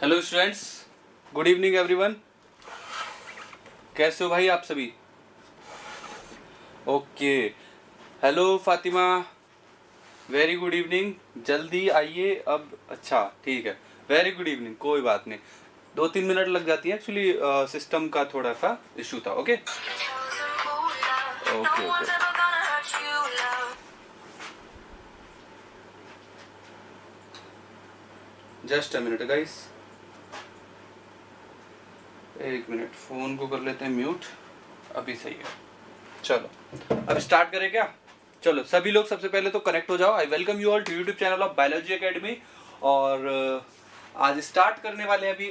Hello students, good evening everyone. कैसे हो भाई आप सभी? Okay, hello Fatima, very good evening. जल्दी आइए अब। अच्छा ठीक है, वेरी गुड इवनिंग। कोई बात नहीं, 2-3 मिनट लग जाती है एक्चुअली, सिस्टम का थोड़ा सा इशू था। Okay okay okay, just a minute guys, एक मिनट, फोन को कर लेते हैं म्यूट। अभी सही है। चलो अब स्टार्ट करें क्या? चलो सभी लोग सबसे पहले तो कनेक्ट हो जाओ। I welcome you all to YouTube channel of biology academy. और आज स्टार्ट करने वाले हैं अभी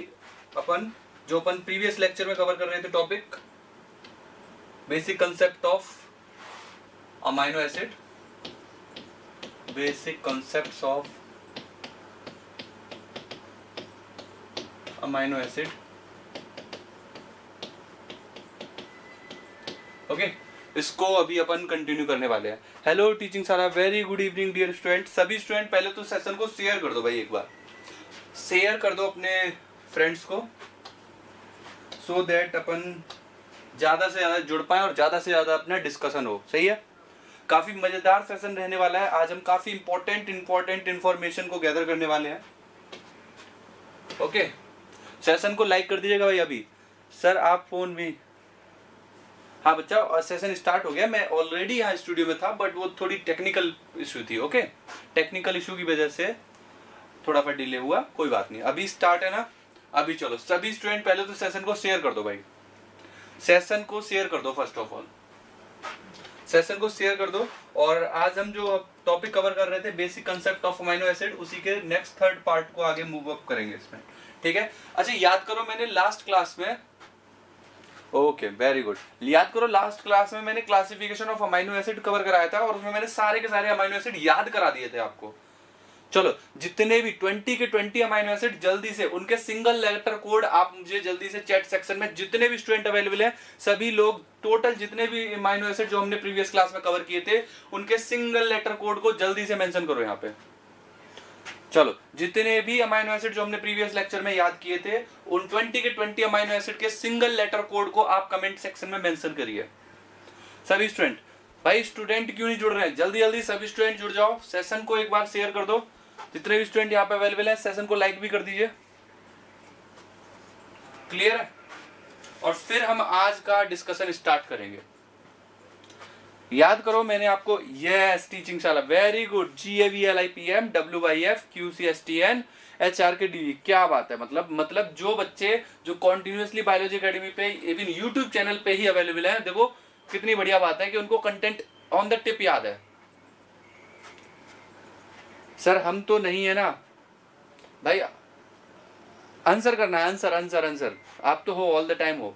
अपन जो अपन प्रीवियस लेक्चर में कवर कर रहे थे topic, basic concept of amino acid. Basic concepts of amino acid. Okay, इसको अभी अपन कंटिन्यू करने वाले हैं। Hello teaching Sara, very good evening dear student. सभी स्टूडेंट पहले तो सेशन को शेयर कर दो भाई, एक बार शेयर कर दो अपने फ्रेंड्स को, सो दैट अपन ज्यादा से ज्यादा जुड़ पाए और ज्यादा से ज्यादा अपना डिस्कशन हो। सही है, काफी मजेदार सेशन रहने वाला है आज। हम काफी इंपॉर्टेंट इंफॉर्मेशन को गैदर करने वाले हैं। ओके, सेशन को लाइक कर दीजिएगा भाई अभी। सर आप फोन में, हाँ बच्चा, सेशन स्टार्ट हो गया। मैं ऑलरेडी यहाँ स्टूडियो में था, बट वो थोड़ी टेक्निकल इशू थी। ओके, टेक्निकल इशू की वजह से थोड़ा सा डिले हुआ, कोई बात नहीं। अभी स्टार्ट है ना, अभी चलो सभी स्टूडेंट पहले तो सेशन को शेयर कर दो भाई। सेशन को शेयर कर दो, फर्स्ट ऑफ ऑल सेशन को शेयर कर दो। और आज हम जो टॉपिक कवर कर रहे थे, basic concept of amino acid, उसी के नेक्स्ट थर्ड पार्ट को आगे मूव अप करेंगे इसमें। ठीक है, अच्छा याद करो मैंने लास्ट क्लास में, ओके वेरी गुड, याद करो लास्ट क्लास में मैंने classification of amino acid cover कराया था और उसमें मैंने सारे के सारे अमाइनो एसिड याद करा दिए थे आपको। चलो जितने भी 20 के 20 अमाइनो एसिड, जल्दी से उनके सिंगल लेटर कोड आप मुझे जल्दी से चैट सेक्शन में, जितने भी स्टूडेंट अवेलेबल हैं सभी लोग, टोटल जितने भी अमाइनो एसिड जो हमने प्रीवियस क्लास में कवर किए थे, उनके सिंगल लेटर कोड को जल्दी से मेंशन करो यहाँ पे। चलो जितने भी अमाइनो एसिड जो हमने प्रीवियस लेक्चर में याद किए थे, उन 20 के 20 अमाइनो एसिड के सिंगल लेटर कोड को आप कमेंट सेक्शन में मेंशन करिए सभी स्टूडेंट। भाई स्टूडेंट क्यों नहीं जुड़ रहे हैं? जल्दी जल्दी सभी स्टूडेंट जुड़ जाओ। सेशन को एक बार शेयर कर दो, जितने भी स्टूडेंट यहाँ पे अवेलेबल है सेशन को लाइक भी कर दीजिए। क्लियर है? और फिर हम आज का डिस्कशन स्टार्ट करेंगे। याद करो मैंने आपको, यस टीचिंग शाला, very good, GAVLIPM WIF QCSTN HRKDV, क्या बात है। मतलब जो बच्चे जो कॉन्टिन्यूसली बायोलॉजी एकेडमी पे इवन यूट्यूब चैनल पे ही अवेलेबल है, देखो कितनी बढ़िया बात है कि उनको कंटेंट ऑन द टिप याद है। सर हम तो नहीं है ना भाई, आंसर करना है, आंसर आप तो हो, ऑल द टाइम हो।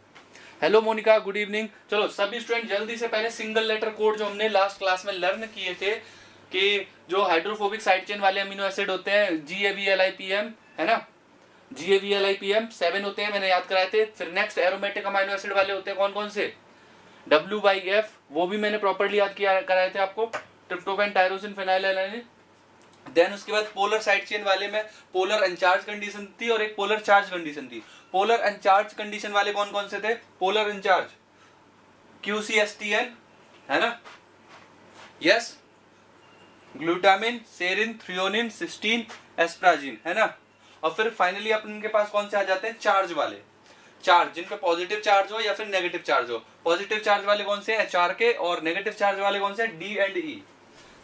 Hello Monika, good evening. चलो सभी स्टूडेंट जल्दी से पहले सिंगल लेटर कोड जो हमने लास्ट क्लास में लर्न किए थे कि जो हाइड्रोफोबिक साइड चेन वाले अमीनो एसिड होते हैं, GAVLIPM है ना, GAVLIPM 7 होते हैं, मैंने याद कराए थे। फिर नेक्स्ट एरोमेटिक अमीनो एसिड वाले होते हैं कौन कौन से, WIF, वो भी मैंने प्रॉपर्ली याद किया कराए थे आपको, ट्रिप्टोफैन, टायरोसिन, फेनाइलएलानाइन। देन उसके बाद पोलर साइड चेन वाले में पोलर अनचार्ज कंडीशन थी और एक पोलर चार्ज कंडीशन थी। पोलर अनचार्ज कंडीशन वाले कौन कौन से थे? पोलर अनचार्ज QCSTN है ना, yes, glutamine, serine, threonine, cysteine, asparagine है ना। और फिर फाइनली अपन के पास कौन से आ जाते हैं? चार्ज वाले, चार्ज जिन पे पॉजिटिव चार्ज हो या फिर नेगेटिव चार्ज हो। पॉजिटिव चार्ज वाले कौन से हैं? HRK, और नेगेटिव चार्ज वाले कौन से हैं? D and E।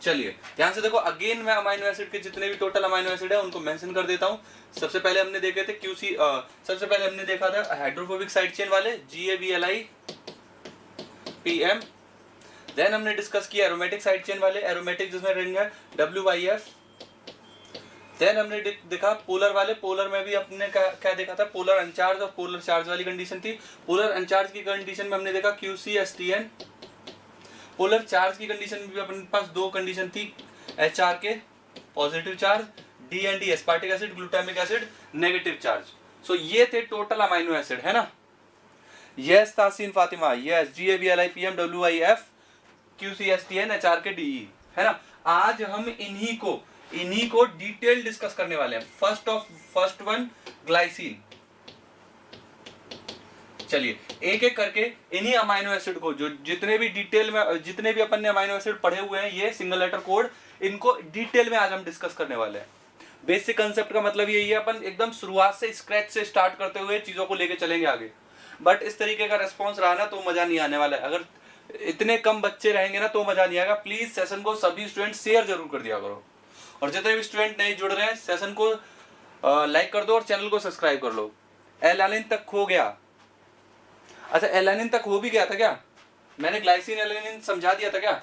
चलिए ध्यान से देखो, अगेन मैं अमाइनो एसिड के जितने भी टोटल अमाइनो एसिड है उनको मेंशन कर देता हूं। सबसे पहले हमने देखे थे सबसे पहले हमने देखा था हाइड्रोफोबिक साइड चेन वाले GAVLIPM। देन हमने डिस्कस किया एरोमेटिक साइड चेन वाले, एरोमेटिक जिसमें रिंग है WIF। देन हमने देखा पोलर वाले, पोलर में भी अपने क्या देखा था? पोलर अनचार्ज और पोलर चार्ज वाली कंडीशन थी। पोलर अनचार्ज की कंडीशन में हमने देखा QCSTN। पोलर चार्ज की कंडीशन में भी अपने पास दो कंडीशन थी, HRK positive charge, D and E aspartic acid, glutamic acid negative charge. So ये थे टोटल अमाइनो एसिड है ना। Yes Taseen Fatima, yes, GAVLIPM WIF QCSTN HRK DE है ना। आज हम इन्हीं को इन्हीं को डिटेल डिस्कस करने वाले हैं। First one glycine. चलिए एक एक करके इन्हीं अमाइनो एसिड को, जो जितने भी डिटेल में, जितने भी अपन ने अमाइनो एसिड पढ़े हुए हैं, ये सिंगल लेटर कोड, इनको डिटेल में आज हम डिस्कस करने वाले हैं। बेसिक कंसेप्ट का मतलब यही है, अपन एकदम शुरुआत से स्क्रैच से स्टार्ट करते हुए चीजों को लेके चलेंगे आगे। बट इस तरीके का रेस्पॉन्स रहा ना तो मजा नहीं आने वाला है। अगर इतने कम बच्चे रहेंगे ना तो मजा नहीं आएगा। प्लीज सेशन को सभी स्टूडेंट शेयर जरूर कर दिया करो, और जितने भी स्टूडेंट नहीं जुड़ रहे हैं सेशन को लाइक कर दो और चैनल को सब्सक्राइब कर लो। एलानिन तक हो गया। अच्छा एलानिन तक हो भी गया था क्या? मैंने ग्लाइसिन एलानिन समझा दिया था क्या?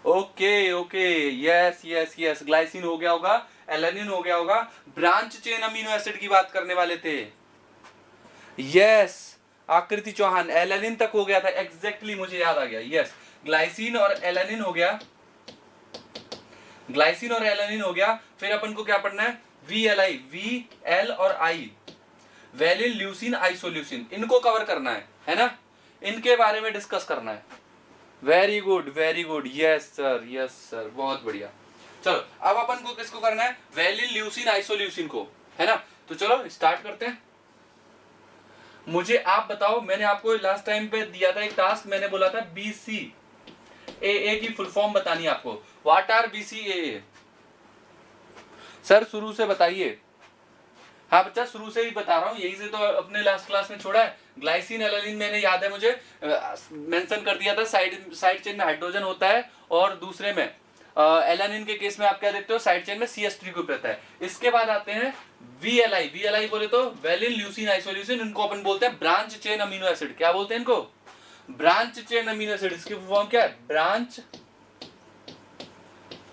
Okay okay, yes yes yes, glycine हो गया होगा, एलानिन हो गया होगा। ब्रांच चेन अमीनो एसिड की बात करने वाले थे। यस आकृति चौहान, एलानिन तक हो गया था, एग्जैक्टली मुझे याद आ गया। यस ग्लाइसिन और एलानिन हो गया, ग्लाइसिन और एलानिन हो गया। फिर अपन को क्या पढ़ना है? VLI, VL और I, वेलिन, ल्यूसिन, आइसोल्यूसिन, इनको कवर करना है ना? इनके बारे में डिस्कस करना है। वेरी गुड, यस सर, बहुत बढ़िया। चलो अब अपन को किसको करना है? वेलिन, ल्यूसिन, आइसोल्यूसिन को, है ना? तो चलो स्टार्ट करते हैं। मुझे आप बताओ, मैंने आपको लास्ट टाइम पे दिया था एक टास्क, मैंने बोला था BCAA की फुल फॉर्म बतानी है आपको। What are BCAA? सर शुरू से बताइए। हाँ बच्चा शुरू से ही बता रहा हूँ, यही से तो अपने लास्ट क्लास में छोड़ा है। ग्लाइसिन एलानिन मैंने याद है मुझे मेंशन कर दिया था, साइड चेन में हाइड्रोजन होता है, और दूसरे में एलानिन के केस में आप क्या देखते हो, साइड चेन में CH3 ग्रुप रहता है। इसके बाद आते हैं VLI बोले तो वेलिन, ल्यूसिन, आइसोल्यूसिन, इनको अपन बोलते हैं ब्रांच चेन अमीनो एसिड। क्या बोलते हैं इनको? Branch chain amino acid. इसकी फॉर्म क्या है? Branch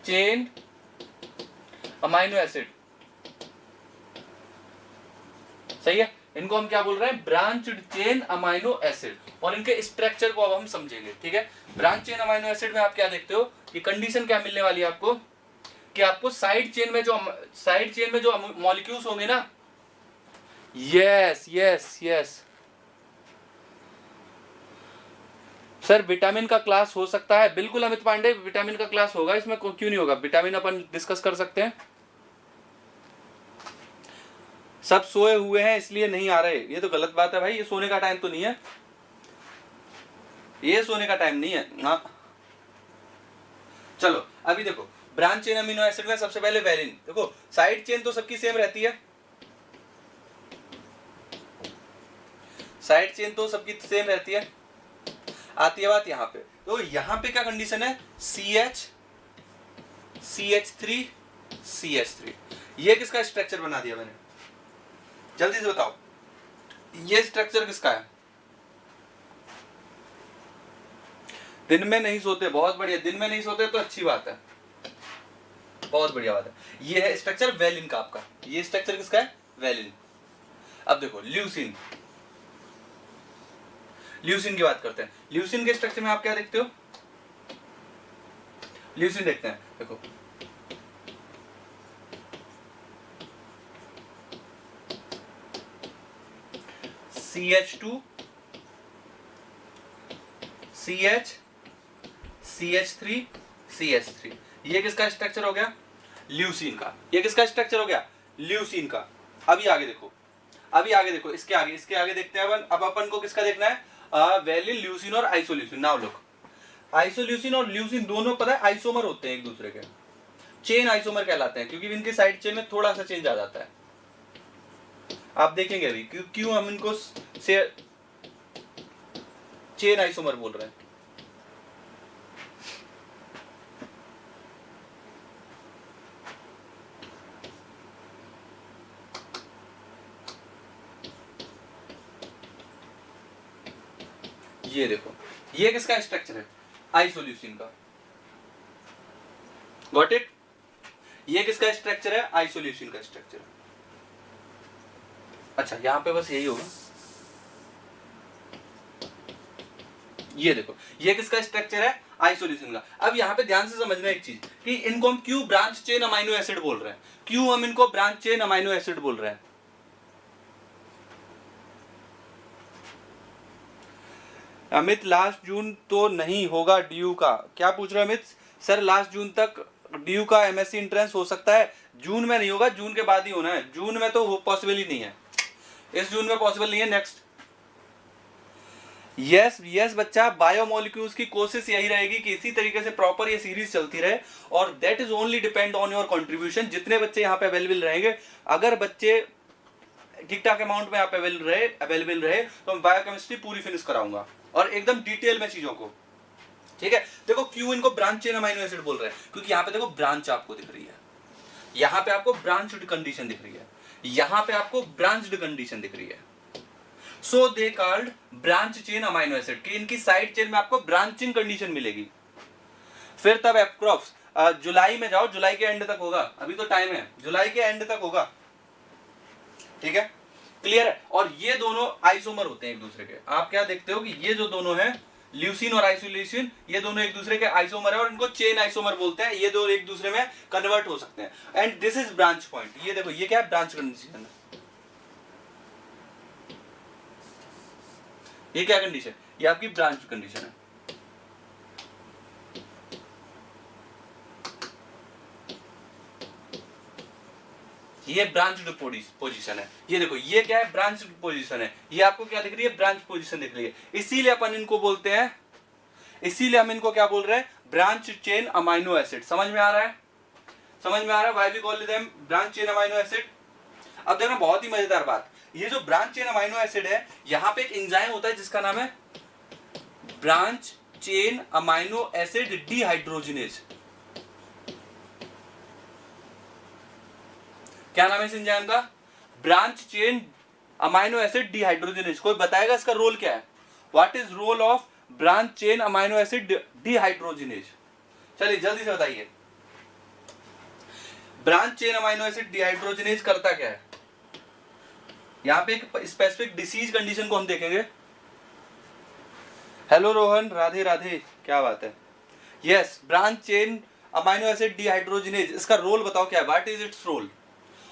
chain amino acid. सही है, इनको हम क्या बोल रहे हैं? Branch chain amino acid. और इनके स्ट्रक्चर को अब हम समझेंगे, ठीक है? ब्रांच चेन अमीनो एसिड में आप क्या देखते हो कि कंडीशन क्या मिलने वाली है आपको, कि आपको साइड चेन में जो मॉलिक्यूल्स होंगे ना, यस सर विटामिन का क्लास हो सकता है, बिल्कुल अमित पांडे, विटामिन का क्लास होगा, इसमें क्यों नहीं होगा? विटामिन अपन डिस्कस कर सकते हैं। सब सोए हुए हैं इसलिए नहीं आ रहे, ये तो गलत बात है भाई। ये सोने का टाइम तो नहीं है, ये सोने का टाइम नहीं है। हाँ चलो अभी देखो, ब्रांच चेन अमीनो एसिड में सबसे पहले वेलिन। देखो साइड चेन तो सबकी सेम रहती है, साइड चेन तो सबकी सेम रहती है। आती है बात यहाँ पे, तो यहाँ पे क्या कंडीशन है? CH3 CH3। ये किसका स्ट्रक्चर बना दिया मैंने? जल्दी से बताओ, ये स्ट्रक्चर किसका है? दिन में नहीं सोते, बहुत बढ़िया। दिन में नहीं सोते तो अच्छी बात है, बहुत बढ़िया बात है। ये है स्ट्रक्चर वेलिन का आपका। ये स्ट्रक्चर किसका है? वेलिन। अब देखो ल्यूसिन, ल्यूसिन की बात करते हैं। ल्यूसिन के स्ट्रक्चर में आप क्या देखते हो? ल्यूसिन देखते हैं, देखो CH2 CH CH3 CH3। ये किसका स्ट्रक्चर हो गया? ल्यूसिन का। ये किसका स्ट्रक्चर हो गया? ल्यूसिन का। अभी आगे देखो, इसके आगे देखते हैं अपन। अब अपन को किसका देखना है? वेलिन, ल्यूसिन और आइसोल्यूसिन। नाउ लुक, आइसोल्यूसिन और ल्यूसिन दोनों पता है आइसोमर होते हैं एक दूसरे के, चेन आइसोमर कहलाते हैं, क्योंकि इनके साइड चेन में थोड़ा सा चेंज आ जाता है। आप देखेंगे अभी क्यों हम इनको चेन आइसोमर बोल रहे हैं। ये देखो, ये किसका स्ट्रक्चर है? आइसोल्यूसिन का। Got it? ये किसका स्ट्रक्चर है? आइसोल्यूसिन का स्ट्रक्चर। अच्छा यहां पे बस यही होगा। ये देखो, ये किसका स्ट्रक्चर है? आइसोल्यूसिन का। अब यहाँ पे ध्यान से समझना एक चीज, कि इनको हम क्यों ब्रांच चेन अमीनो एसिड बोल रहे हैं, क्यों हम इनको ब्रांच चेन अमीनो एसिड बोल रहे हैं। अमित लास्ट जून तो नहीं होगा ड्यू का? क्या पूछ रहे हो अमित? सर लास्ट जून तक DU का MSc एंट्रेंस हो सकता है, जून में नहीं होगा, जून के बाद ही होना है, जून में तो पॉसिबल ही नहीं है, इस जून में पॉसिबल नहीं है। नेक्स्ट, यस बच्चा, बायोमोलिक्यूल्स की कोशिश यही रहेगी कि इसी तरीके से प्रॉपर ये सीरीज चलती रहे, और that is only depend on your contribution. जितने बच्चे यहाँ पे अवेलेबल रहेंगे, अगर बच्चे ठीक ठाक अमाउंट में यहाँ पे अवेलेबल रहे तो मैं बायोकेमिस्ट्री पूरी फिनिश कराऊंगा, और एकदम डिटेल में चीजों को, ठीक है। देखो क्यों इनको ब्रांच चेन अमाइनो एसिड बोल रहे हैं, क्योंकि यहाँ पे देखो ब्रांच आपको दिख रही है, यहाँ पे आपको ब्रांच्ड कंडीशन दिख रही है, यहाँ पे आपको ब्रांच्ड कंडीशन दिख रही है, so they called branch chain amino acid, कि इनकी साइड चेन में आपको ब्रांचिंग कंडीशन मिलेगी। फिर तब एप्रोक्स जुलाई में जाओ, जुलाई के एंड तक होगा, अभी तो टाइम है, जुलाई के एंड तक होगा, ठीक है, क्लियर है। और ये दोनों आइसोमर होते हैं एक दूसरे के, आप क्या देखते हो कि ये जो दोनों हैं ल्यूसीन और आइसोल्यूसिन, ये दोनों एक दूसरे के आइसोमर है, और इनको चेन आइसोमर बोलते हैं, ये दो एक दूसरे में कन्वर्ट हो सकते हैं, and this is branch point. ये देखो, ये क्या है, ब्रांच कंडीशन है, ये क्या कंडीशन, ये आपकी ब्रांच कंडीशन है। ये ब्रांच्ड पोजीशन है, ये देखो, ये क्या है, ब्रांच्ड पोजीशन है, ये आपको क्या दिख रही है, ब्रांच पोजीशन दिख रही है, इसीलिए अपन इनको बोलते हैं, इसीलिए हम इनको क्या बोल रहे हैं, ब्रांच चेन अमाइनो एसिड। समझ में आ रहा है, समझ में आ रहा है, why we call them branch chain amino acid. अब देखना बहुत ही मजेदार बात, ये जो ब्रांच चेन अमाइनो एसिड है, यहाँ पे एक एंजाइम होता है जिसका नाम है branch chain amino acid dehydrogenase. क्या नाम है इस एंजाइम का, branch chain amino acid dehydrogenase. कोई बताएगा इसका रोल क्या है, what is role of branch chain amino acid dehydrogenase, चलिए जल्दी से बताइए। Branch chain amino acid dehydrogenase करता क्या है, यहां पे एक स्पेसिफिक डिसीज कंडीशन को हम देखेंगे। हेलो रोहन, राधे राधे, क्या बात है। Yes, branch chain amino acid dehydrogenase, इसका रोल बताओ क्या है, what is its role.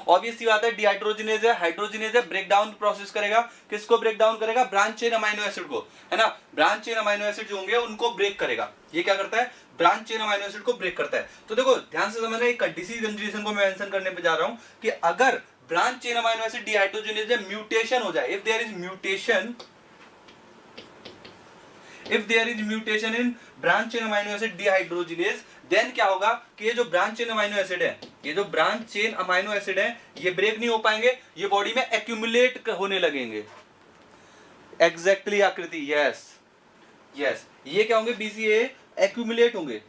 Obvious सी बात है, डिहाइड्रोजिनेज है, हाइड्रोजिनेज है, ब्रेक डाउन प्रोसेस करेगा, किसको ब्रेक डाउन करेगा, ब्रांच चेन अमाइनो एसिड को, है ना। ब्रांच चेन अमाइनो एसिड जो होंगे उनको ब्रेक करेगा, ये क्या करता है, ब्रांच चेन अमाइनो एसिड को ब्रेक करता है। तो देखो ध्यान से समझना, एक डिसीज कंडीशन को मैं मेंशन करने पे जा रहा हूं कि अगर branch chain amino acid dehydrogenase में म्यूटेशन हो जाए, if there is mutation in branch chain amino acid dehydrogenase, then क्या होगा कि ये जो ब्रांच चेन अमाइनो एसिड है, ये जो ब्रांच चेन अमाइनो एसिड है, ये ब्रेक नहीं हो पाएंगे, ये बॉडी में एक्यूमुलेट होने लगेंगे। एग्जैक्टली आकृति, यस यस, ये क्या होंगे, BCA एक्यूमुलेट होंगे,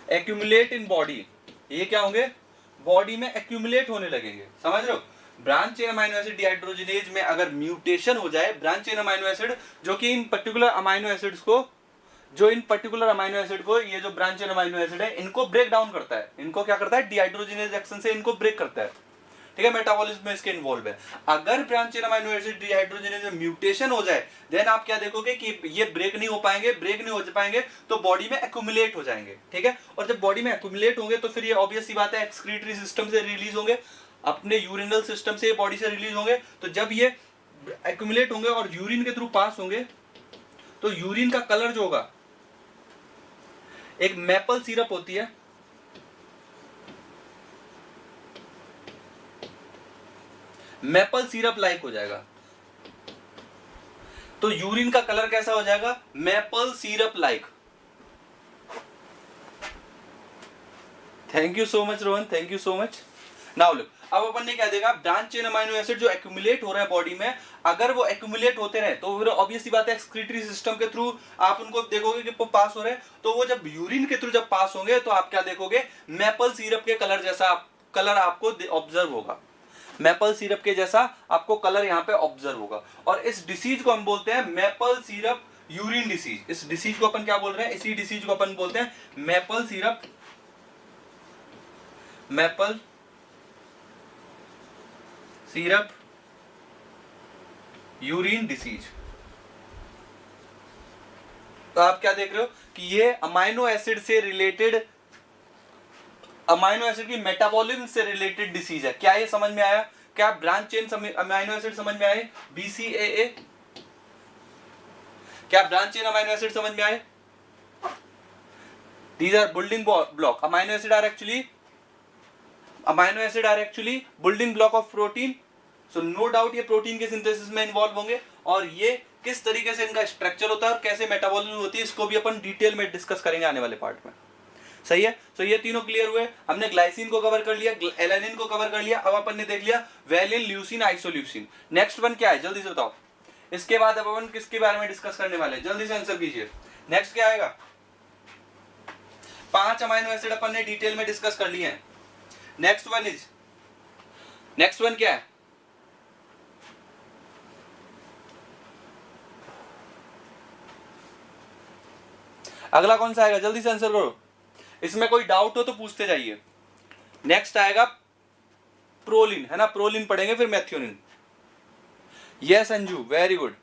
एक्यूमुलेट इन बॉडी, ये क्या होंगे, बॉडी में एक्यूमुलेट होने लगेंगे, समझ रहे हो। Branch chain amino acid dehydrogenase में अगर म्यूटेशन हो जाए, ब्रांच चेन अमाइनो एसिड जो कि इन पर्टिकुलर अमाइनो एसिड्स को, ये जो ब्रांच चेन अमाइनो एसिड है, इनको ब्रेक डाउन करता है, इनको क्या करता है, डिहाइड्रोजिनेज एक्शन से इनको ब्रेक करता है, ठीक है, मेटाबॉलिज्म में इसके इन्वॉल्व है। अगर branch chain amino acid dehydrogenase में म्यूटेशन हो जाए, देन आप क्या देखोगे कि ये ब्रेक नहीं हो पाएंगे, तो बॉडी में एक्यूमुलेट हो जाएंगे, ठीक है। और जब बॉडी में एक्यूमुलेट होंगे तो फिर ये ऑब्वियस सी बात है, एक्सक्रीटरी सिस्टम से रिलीज होंगे, अपने यूरिनल सिस्टम से बॉडी से रिलीज होंगे। तो जब ये एक्यूमुलेट होंगे और यूरिन के थ्रू पास होंगे, तो यूरिन का कलर जो होगा, एक मैपल सिरप होती है, मैपल सिरप लाइक हो जाएगा, तो यूरिन का कलर कैसा हो जाएगा, maple syrup like. Thank you so much Rohan, thank you so much. Now look, अब अपन ने क्या देखा, ब्रांच चेन अमाइनो एसिड जो एक्यूमुलेट हो रहा है बॉडी में, अगर वो एक्यूमुलेट होते रहे तो फिर ऑब्वियस सी बात है, एक्सक्रीटरी सिस्टम के थ्रू आप उनको देखोगे कि वो पास हो रहे हैं, तो वो जब यूरिन के थ्रू जब पास होंगे तो आप क्या देखोगे, मैपल सिरप के कलर जैसा कलर आपको ऑब्जर्व होगा, मैपल सिरप के जैसा आपको कलर यहाँ पे ऑब्जर्व होगा। और इस डिसीज को हम बोलते हैं मैपल सिरप यूरिन डिसीज। इस डिसीज को अपन क्या बोल रहे हैं, इसी डिसीज को अपन बोलते हैं मैपल सिरप यूरिन डिसीज। तो आप क्या देख रहे हो कि ये अमाइनो एसिड से रिलेटेड, अमाइनो एसिड की मेटाबॉलिज्म से रिलेटेड डिसीज है। क्या ये समझ में आया, क्या ब्रांच चेन अमाइनो एसिड समझ में आए, BCAA, क्या ब्रांच चेन अमाइनो एसिड समझ में आए। These are building block. Amino acid are actually building block of protein. So no doubt ये प्रोटीन के सिंथेसिस में इन्वॉल्व होंगे, और ये किस तरीके से इनका स्ट्रक्चर होता है और कैसे मेटाबॉलिज्म होती है, इसको भी अपन डिटेल में डिस्कस करेंगे आने वाले पार्ट में। सही है। तो ये तीनों क्लियर हुए। हमने ग्लाइसिन को कवर कर लिया, एलानिन को कवर कर लिया। अब अपन ने देख लिया valine, leucine, isoleucine. Next one क्या है जल्दी से बताओ। इसके बाद अब अपन किसके बारे में डिस्कस करने वाले हैं, जल्दी से आंसर कीजिए। नेक्स्ट क्या आएगा। 5 अमाइनो एसिड अपन ने डिटेल में डिस्कस कर लिए हैं। नेक्स्ट वन क्या है। अगला कौन सा आएगा, जल्दी से आंसर करो। इसमें कोई डाउट हो तो पूछते जाइए। नेक्स्ट आएगा प्रोलिन, है ना, प्रोलिन पढ़ेंगे, फिर मैथ्योनिन। Yes Anju, very good.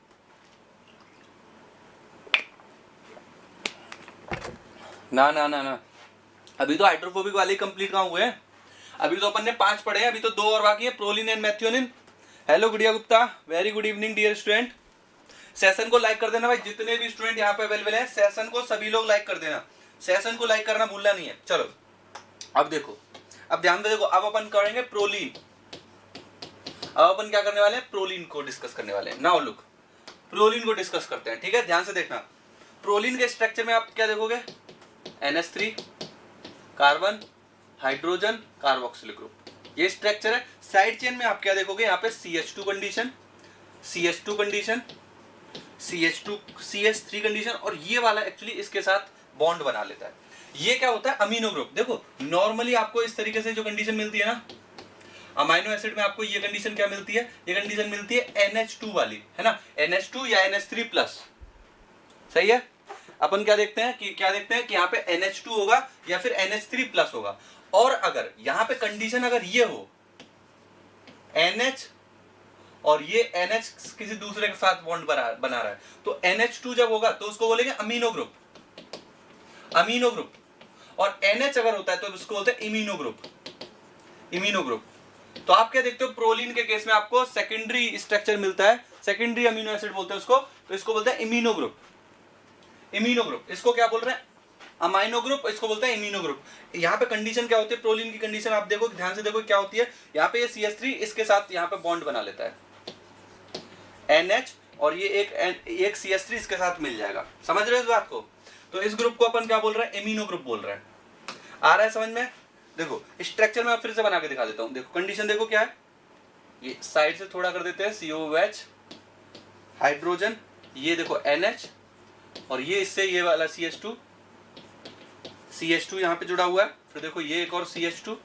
ना अभी तो हाइड्रोफोबिक वाले कंप्लीट कहाँ हुए हैं। अभी तो अपन ने 5 पढ़े हैं, अभी तो 2 और बाकी है, proline and methionine. Hello Gudiya Gupta, very good evening dear student. Session को लाइक कर देना भाई, जितने भी स्टूडेंट यहाँ पे अवेलेबल हैं, सेशन को सभी लोग लाइक कर देना। सेशन को लाइक करना भूलना नहीं है। चलो अब देखो, अब ध्यान दे, देखो अब अपन करेंगे प्रोलीन। अब अपन क्या करने वाले हैं, प्रोलीन को डिस्कस करने वाले हैं। नाउ लुक, प्रोलीन को डिस्कस करते हैं, ठीक है, ध्यान से देखना। प्रोलीन के स्ट्रक्चर में आप क्या देखोगे, NH3, carbon, hydrogen, carboxylic group, ये स्ट्रक्चर है। साइड चेन में आप क्या देखोगे, यहाँ पे CH2 condition, CH2 condition, CH3 condition, और ये वाला एक्चुअली इसके साथ बॉन्ड बना लेता है। ये क्या होता है, अमीनो ग्रुप। देखो नॉर्मली आपको इस तरीके से जो कंडीशन मिलती है ना, अमाइनो एसिड में आपको ये कंडीशन क्या मिलती है, ये कंडीशन मिलती है NH2 वाली, है ना, NH2 या NH3 प्लस। सही है। अपन क्या देखते हैं कि यहाँ पे NH2 होगा या फिर NH3 प्लस होगा। और अगर यहाँ पे कंडीशन अगर ये हो, NH और ये NH किसी दूसरे के साथ बॉन्ड बना रहा है, तो NH2 जब होगा तो उसको बोलेंगे अमीनो ग्रुप। और NH अगर होता है तो उसको बोलते हैं इम्यूनो ग्रुप। तो आप क्या देखते हो, प्रोलीन के केस में आपको सेकेंडरी स्ट्रक्चर मिलता है, सेकेंडरी अमीनो एसिड बोलते हैं उसको, तो इसको बोलते हैं इम्यूनो ग्रुप। इसको क्या बोल रहे हैं, अमाइनो ग्रुप, इसको बोलते हैं इम्यूनो ग्रुप। यहाँ पे कंडीशन क्या होती है, प्रोलीन की कंडीशन आप देखो, ध्यान से देखो क्या होती है। यहाँ पे ये CH3 इसके साथ यहाँ पे बॉन्ड बना लेता है, NH, और ये एक CH3 इसके साथ मिल जाएगा। समझ रहे हो इस बात को। तो इस ग्रुप को अपन क्या बोल रहे हैं, इम्यूनो ग्रुप बोल रहे हैं। आ रहा है समझ में। देखो स्ट्रक्चर में फिर से बना के दिखा देता हूँ। देखो कंडीशन देखो क्या है, ये साइड से थोड़ा कर देते हैं, COOH, हाइड्रोजन, ये देखो NH, और ये इससे ये वाला CH2 यहाँ पे जुड़ा हुआ है। फिर देखो ये एक और CH2,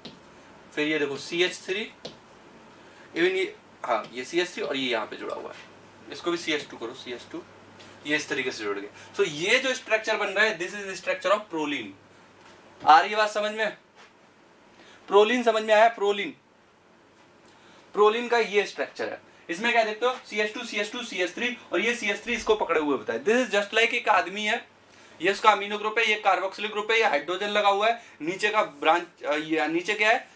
फिर ये देखो CH3, इवन ये, हाँ ये CH3 और ये यहाँ पे जुड़ा हुआ है, इसको भी CH2 करो, CH2, ये इस तरीके से जुड़ गए। सो ये जो स्ट्रक्चर बन रहा है, this is structure of proline. आ रही है बात समझ में, प्रोलीन समझ में आया। प्रोलीन का ये स्ट्रक्चर है। इसमें क्या देखते हो, CH2 CH3 और ये CH3 इसको पकड़े हुए होता है। दिस इज जस्ट लाइक एक आदमी है, ये उसका अमीनो ग्रुप है, ये कार्बोक्सिलिक ग्रुप है, ये हाइड्रोजन लगा हुआ है, नीचे का ब्रांच, ये नीचे क्या है,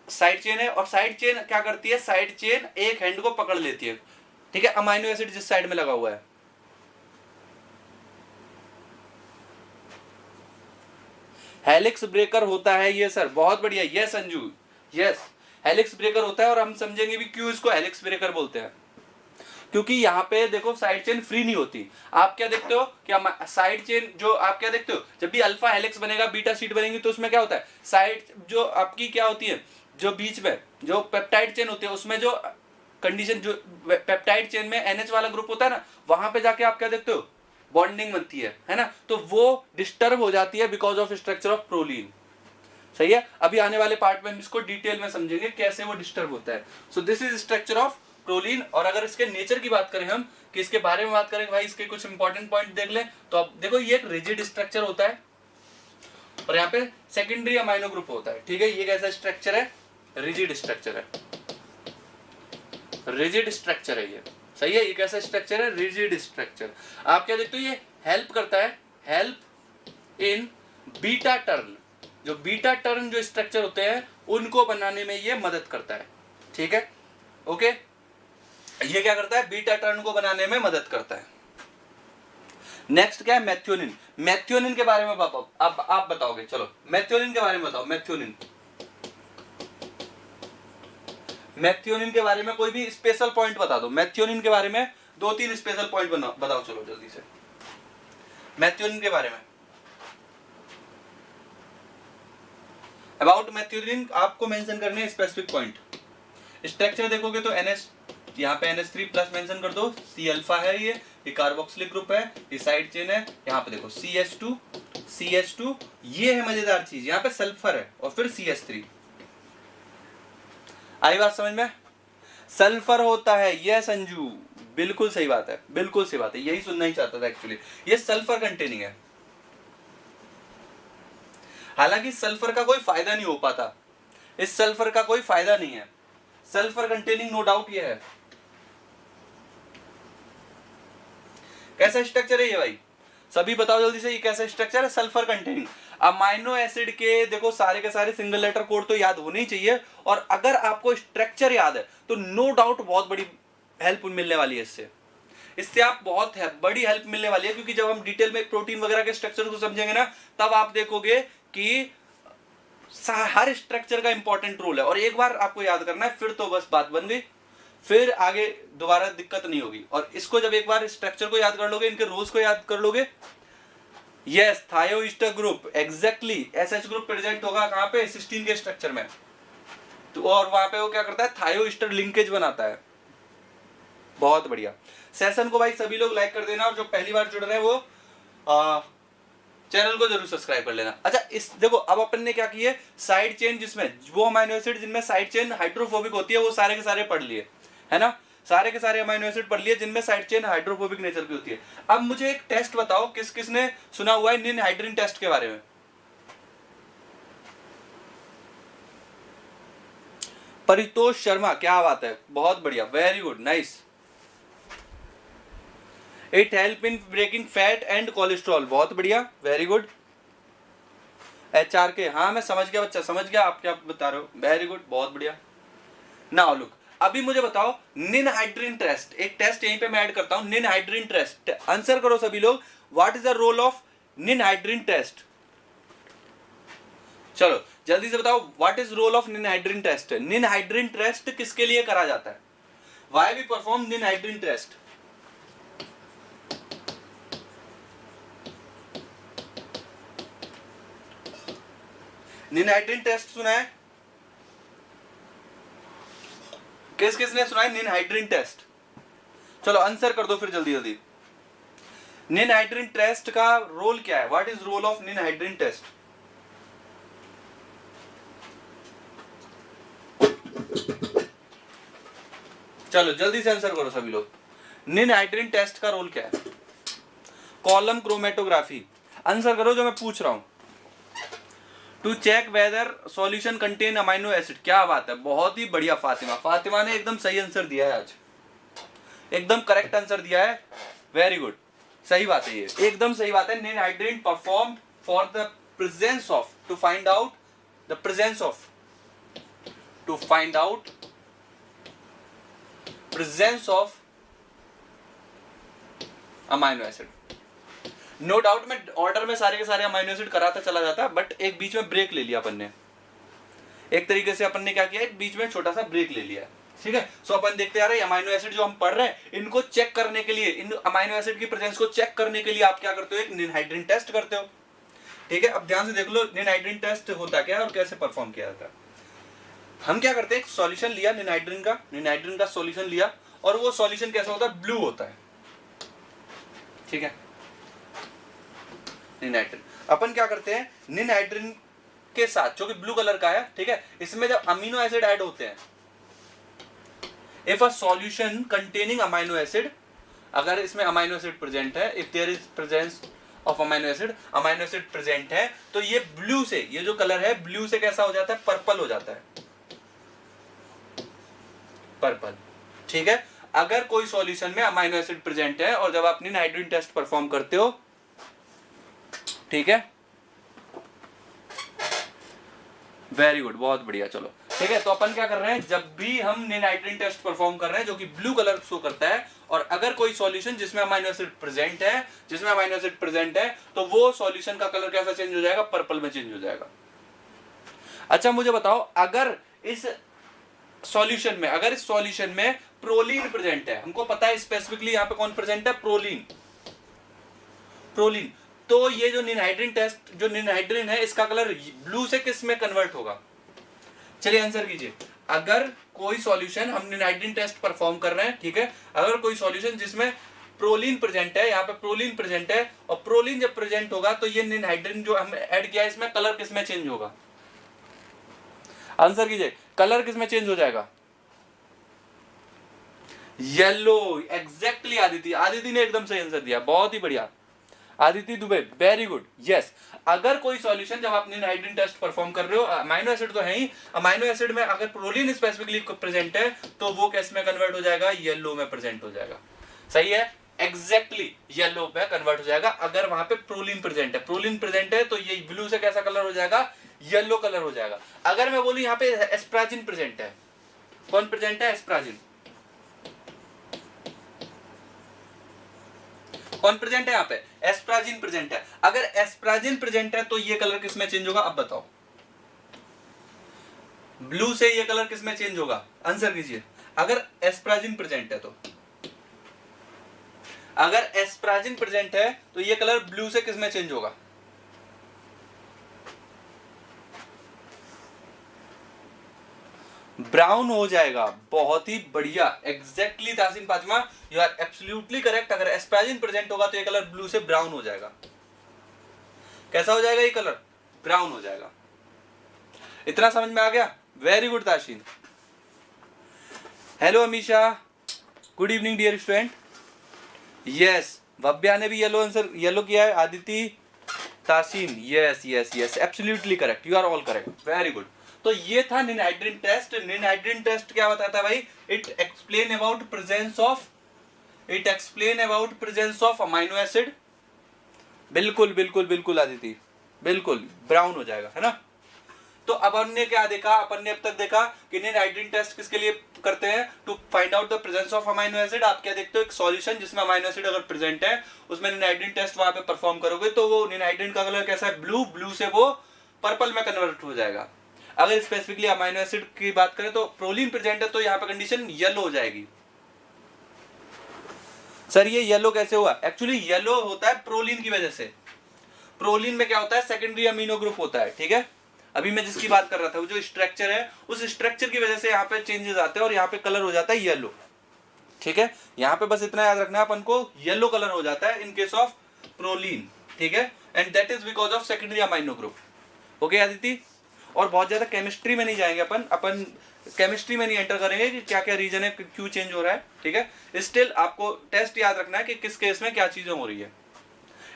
साइड चेन है। और साइड चेन क्या करती है, साइड चेन एक हैंड को पकड़ लेती है, ठीक है, अमाइनो एसिड जिस साइड में लगा हुआ है। हेलिक्स ब्रेकर होता है ये सर, बहुत बढ़िया, yes Anju, yes helix breaker होता है। और हम समझेंगे भी क्यों इसको हेलिक्स ब्रेकर बोलते हैं, क्योंकि यहाँ पे देखो साइड चेन फ्री नहीं होती। आप क्या देखते हो कि साइड चेन जो आप क्या देखते हो, जब भी अल्फा हेलिक्स बनेगा, बीटा शीट बनेगी, तो उसमें क्या होता है, साइड जो आपकी क्या होती है, जो बीच में जो पेप्टाइड चेन होती है, उसमें जो कंडीशन, जो पेप्टाइड चेन में NH वाला ग्रुप होता है ना, वहां पे जाके आप क्या देखते हो, बॉन्डिंग बनती है ना, तो वो डिस्टर्ब हो जाती है because of structure of proline. सही है। अभी आने वाले पार्ट में हम इसको डिटेल में समझेंगे कैसे वो डिस्टर्ब होता है। सो this is structure of proline. और अगर इसके नेचर की बात करें हम, कि इसके बारे में बात करें भाई, इसके कुछ इंपॉर्टेंट पॉइंट देख लें, तो अब देखो ये एक रिजिड स्ट्रक्चर होता है, और यहाँ पे सेकेंडरी अमाइनो ग्रुप होता है, ठीक है। ये कैसा स्ट्रक्चर है, रिजिड स्ट्रक्चर है, रिजिड स्ट्रक्चर है ये। सही है। ये कैसा स्ट्रक्चर है, रिजिड स्ट्रक्चर। आप क्या देखते हो, ये हेल्प करता है, हेल्प इन बीटा टर्न, जो बीटा टर्न जो स्ट्रक्चर होते हैं उनको बनाने में ये मदद करता है, ठीक है, ओके। ये क्या करता है, बीटा टर्न को बनाने में मदद करता है। नेक्स्ट क्या है, मेथियोनिन। मेथियोनिन के बारे में बताओ, अब आप बताओगे, चलो मेथियोनिन के बारे में बताओ। मेथियोनिन, मेथियोनिन के बारे में कोई भी स्पेशल पॉइंट बता दो। मेथियोनिन के बारे में 2-3 स्पेशल पॉइंट बताओ, चलो जल्दी से मेथियोनिन के बारे में। अबाउट मेथियोनिन आपको मेंशन करने हैं स्पेसिफिक पॉइंट। स्ट्रक्चर देखोगे तो NH, यहाँ पे NH3 प्लस मेंशन कर दो, C अल्फा है, ये कार्बोक्सिलिक ग्रुप है, ये साइड चेन है। यहाँ पे देखो CH2, ये है मजेदार चीज, यहाँ पे सल्फर है और फिर CH3। आई बात समझ में? सल्फर होता है, ये संजू बिल्कुल सही बात है, बिल्कुल सही बात है, यही सुनना ही चाहता था एक्चुअली। ये सल्फर कंटेनिंग है। हालांकि सल्फर का कोई फायदा नहीं हो पाता, इस सल्फर का कोई फायदा नहीं है, सल्फर कंटेनिंग नो डाउट ये है। कैसा स्ट्रक्चर है ये भाई, सभी बताओ जल्दी से, ये कैसा स्ट्रक्चर है? Sulphur containing. अमाइनो एसिड के देखो सारे के सारे सिंगल लेटर कोड तो याद होने ही चाहिए, और अगर आपको स्ट्रक्चर याद है तो नो डाउट बहुत बड़ी हेल्प मिलने वाली है इससे आप बहुत बड़ी हेल्प मिलने वाली है, क्योंकि जब हम डिटेल में प्रोटीन वगैरह के स्ट्रक्चर को समझेंगे ना, तब आप देखोगे कि हर स्ट्रक्चर का इंपॉर्टेंट रोल है। और एक बार आपको याद करना है, फिर तो बस बात बन गई, फिर आगे दोबारा दिक्कत नहीं होगी। और इसको जब एक बार स्ट्रक्चर को याद कर लोगे, इनके रोल्स को याद कर लोगे, yes thioester group, exactly SH group present होगा कहां पे? सिस्टीन के स्ट्रक्चर में। तो और वहां पे वो क्या करता है? थायोईस्टर लिंकेज बनाता है। बहुत बढ़िया। सेशन को भाई सभी लोग लाइक कर देना, और जो पहली बार जुड़ रहे हैं वो चैनल को जरूर सब्सक्राइब कर लेना। अच्छा, इस देखो अब अपन ने क्या किया, साइड चेन जिसमें वो अमाइनो एसिड जिनमें साइड चेन हाइड्रोफोबिक होती है वो सारे के सारे पढ़ लिए, है ना? सारे के सारे अमाइनो एसिड पढ़ लिए जिनमें साइड चेन हाइड्रोफोबिक नेचर की होती है। अब मुझे एक टेस्ट बताओ, किस किस ने सुना हुआ है निनहाइड्रीन टेस्ट के बारे में? परितोष शर्मा, क्या बात है, बहुत बढ़िया, very good, nice. It help in breaking fat and cholesterol, बहुत बढ़िया, वेरी गुड। HRK, हाँ मैं समझ गया बच्चा, समझ गया आप क्या बता रहे हो, वेरी गुड, बहुत बढ़िया। नाउ लुक, अभी मुझे बताओ निनहाइड्रीन टेस्ट, एक टेस्ट यहीं पे मैं ऐड करता हूं, निनहाइड्रीन टेस्ट। आंसर करो सभी लोग, what is the role of ninhydrin test? चलो जल्दी से बताओ, what is role of ninhydrin test? Ninhydrin test किसके लिए करा जाता है? Why we perform ninhydrin test? Ninhydrin test सुना है? किस किसने सुना है निनहाइड्रीन टेस्ट? चलो आंसर कर दो फिर जल्दी जल्दी। निनहाइड्रीन टेस्ट का रोल क्या है? What is role of ninhydrin test? चलो जल्दी से आंसर करो सभी लोग, निनहाइड्रीन टेस्ट का रोल क्या है? कॉलम क्रोमेटोग्राफी, आंसर करो जो मैं पूछ रहा हूं। To check whether solution contain amino acid, क्या बात है, बहुत ही बढ़िया फातिमा, फातिमा ने एकदम सही आंसर दिया है आज, एकदम करेक्ट आंसर दिया है, वेरी गुड, सही बात है, ये एकदम सही बात है। Ninhydrin perform for the presence of, to find out the presence of, to find out presence of amino acid. No doubt मैं ऑर्डर में सारे के सारे अमाइनो एसिड कराता चला जाता, बट एक बीच में ब्रेक ले लिया अपन ने, एक तरीके से अपन ने क्या किया, एक बीच में छोटा सा ब्रेक ले लिया, ठीक है। सो अपन देखते आ रहे हैं अमाइनो एसिड जो हम पढ़ रहे हैं, इनको चेक करने के लिए, इन अमाइनो एसिड की प्रेजेंस को चेक करने के लिए आप क्या करते हो, एक निनहाइड्रीन टेस्ट करते हो, ठीक है। अब ध्यान से देख लो निनहाइड्रीन टेस्ट होता क्या है और कैसे परफॉर्म किया जाता है। हम क्या करते हैं, एक सॉल्यूशन लिया निनहाइड्रीन का सॉल्यूशन लिया, और वो सॉल्यूशन कैसा होता है, ब्लू होता है, ठीक है। निनहाइड्रीन अपन क्या करते हैं, निनहाइड्रीन के साथ जो कि ब्लू कलर का है, ठीक है, इसमें जब अमीनो एसिड ऐड होते हैं, if a solution containing amino acid, अगर इसमें अमाइनो एसिड प्रेजेंट है, if there is presence of amino acid present है, तो ये ब्लू से, ये जो कलर है ब्लू से कैसा हो जाता है, पर्पल हो जाता है, पर्पल, ठीक है। अगर कोई सॉल्यूशन में अमाइनो एसिड प्रेजेंट है और जब आप निनहाइड्रीन टेस्ट परफॉर्म करते हो, ठीक है, वेरी गुड, बहुत बढ़िया, चलो ठीक है। तो अपन क्या कर रहे हैं, जब भी हम निनहाइड्रीन टेस्ट परफॉर्म कर रहे हैं जो कि ब्लू कलर शो करता है, और अगर कोई सॉल्यूशन जिसमें अमाइनो एसिड प्रेजेंट है तो वो सॉल्यूशन का कलर कैसा चेंज हो जाएगा, पर्पल में चेंज हो जाएगा। अच्छा मुझे बताओ, अगर इस सॉल्यूशन में प्रोलीन प्रेजेंट है, हमको पता है स्पेसिफिकली यहाँ पे कौन प्रेजेंट है, प्रोलीन, तो ये जो निनहाइड्रिन है इसका कलर ब्लू से किस में कन्वर्ट होगा? चलिए आंसर कीजिए। अगर कोई सॉल्यूशन, हम निनहाइड्रिन टेस्ट परफॉर्म कर रहे हैं, ठीक है, अगर कोई सॉल्यूशन जिसमें प्रोलीन प्रेजेंट है, यहाँ पे प्रोलीन प्रेजेंट है, और प्रोलीन जब प्रेजेंट होगा तो ये निनहाइड्रिन जो हमने ऐड किया है इसमें कलर किस में चेंज होगा? आंसर कीजिए, कलर किस में चेंज हो जाएगा? येलो, एग्जैक्टली आदिति ने एकदम सही आंसर दिया, बहुत ही बढ़िया Aditi Dubey, very good, yes. अगर कोई सॉल्यूशन, जब आप निनहाइड्रिन टेस्ट परफॉर्म कर रहे हो, अमाइनो एसिड तो है ही, अमाइनो एसिड में अगर प्रोलीन स्पेसिफिकली प्रेजेंट है तो वो किस में कन्वर्ट हो जाएगा? येलो में प्रेजेंट हो जाएगा। सही है, एग्जैक्टली येलो में कन्वर्ट हो जाएगा अगर वहां पे प्रोलीन प्रेजेंट है तो ये ब्लू से कैसा कलर हो जाएगा? येलो कलर हो जाएगा। अगर मैं बोलूं यहाँ पे एस्प्राजिन प्रेजेंट है, कौन प्रेजेंट है? एस्प्राजिन, कौन प्रेजेंट है यहाँ पे? एस्प्राजिन प्रेजेंट है। अगर एस्प्राजिन प्रेजेंट है तो ये कलर किस में चेंज होगा? अब बताओ, ब्लू से ये कलर किस में चेंज होगा? आंसर कीजिए। अगर एस्प्राजिन प्रेजेंट है तो, अगर एस्प्राजिन प्रेजेंट है तो ये कलर ब्लू से किस में चेंज होगा? ब्राउन हो जाएगा। बहुत ही बढ़िया, exactly Taseen Fatima, you are absolutely correct. अगर एस्प्राजिन प्रेजेंट होगा तो ये कलर ब्लू से ब्राउन हो जाएगा। कैसा हो जाएगा ये कलर? ब्राउन हो जाएगा। इतना समझ में आ गया? Very good Tasheen. Hello Amisha, good evening dear student. Yes, Bhavya ने भी येलो किया है। Aditi, Taseen, yes yes yes, absolutely correct, you are all correct, very good. तो ये था निनहाइड्रिन टेस्ट। निनहाइड्रिन टेस्ट क्या बताता है भाई? It explain about presence of amino acid. बिल्कुल बिल्कुल बिल्कुल आदिति, बिल्कुल ब्राउन हो जाएगा, है ना। तो अपन ने क्या देखा? अपन ने अब तक देखा कि निनहाइड्रिन टेस्ट किसके लिए करते हैं? To find out the presence of amino acid. आप क्या देखते हो? एक सॉल्यूशन जिसमें अमाइनो एसिड अगर प्रेजेंट है उसमें निनहाइड्रिन टेस्ट वहां पे परफॉर्म करोगे तो वो निनहाइड्रिन का कलर कैसा है? ब्लू से वो पर्पल में कन्वर्ट हो जाएगा। अगर स्पेसिफिकली अमाइनो एसिड की बात करें तो प्रोलीन प्रेजेंट है तो यहाँ पे कंडीशन येलो हो जाएगी। सर ये येलो कैसे हुआ? एक्चुअली येलो होता है प्रोलीन की वजह से। प्रोलीन में क्या होता है? सेकेंडरी अमीनो ग्रुप होता है, ठीक है। अभी मैं जिसकी बात कर रहा था वो जो स्ट्रक्चर है, उस स्ट्रक्चर की वजह से यहाँ पे चेंजेस आते हैं और यहाँ पे कलर हो जाता है येलो, ठीक है। यहाँ पे बस इतना याद रखना है अपन को, येलो कलर हो जाता है इन केस ऑफ प्रोलीन, ठीक है, and that is because of secondary amino group. Okay Aditi, और बहुत ज्यादा केमिस्ट्री में नहीं जाएंगे अपन केमिस्ट्री में नहीं एंटर करेंगे कि क्या क्या रीजन है, क्यों चेंज हो रहा है, ठीक है। स्टिल आपको टेस्ट याद रखना है कि किस केस में क्या चीजें हो रही है,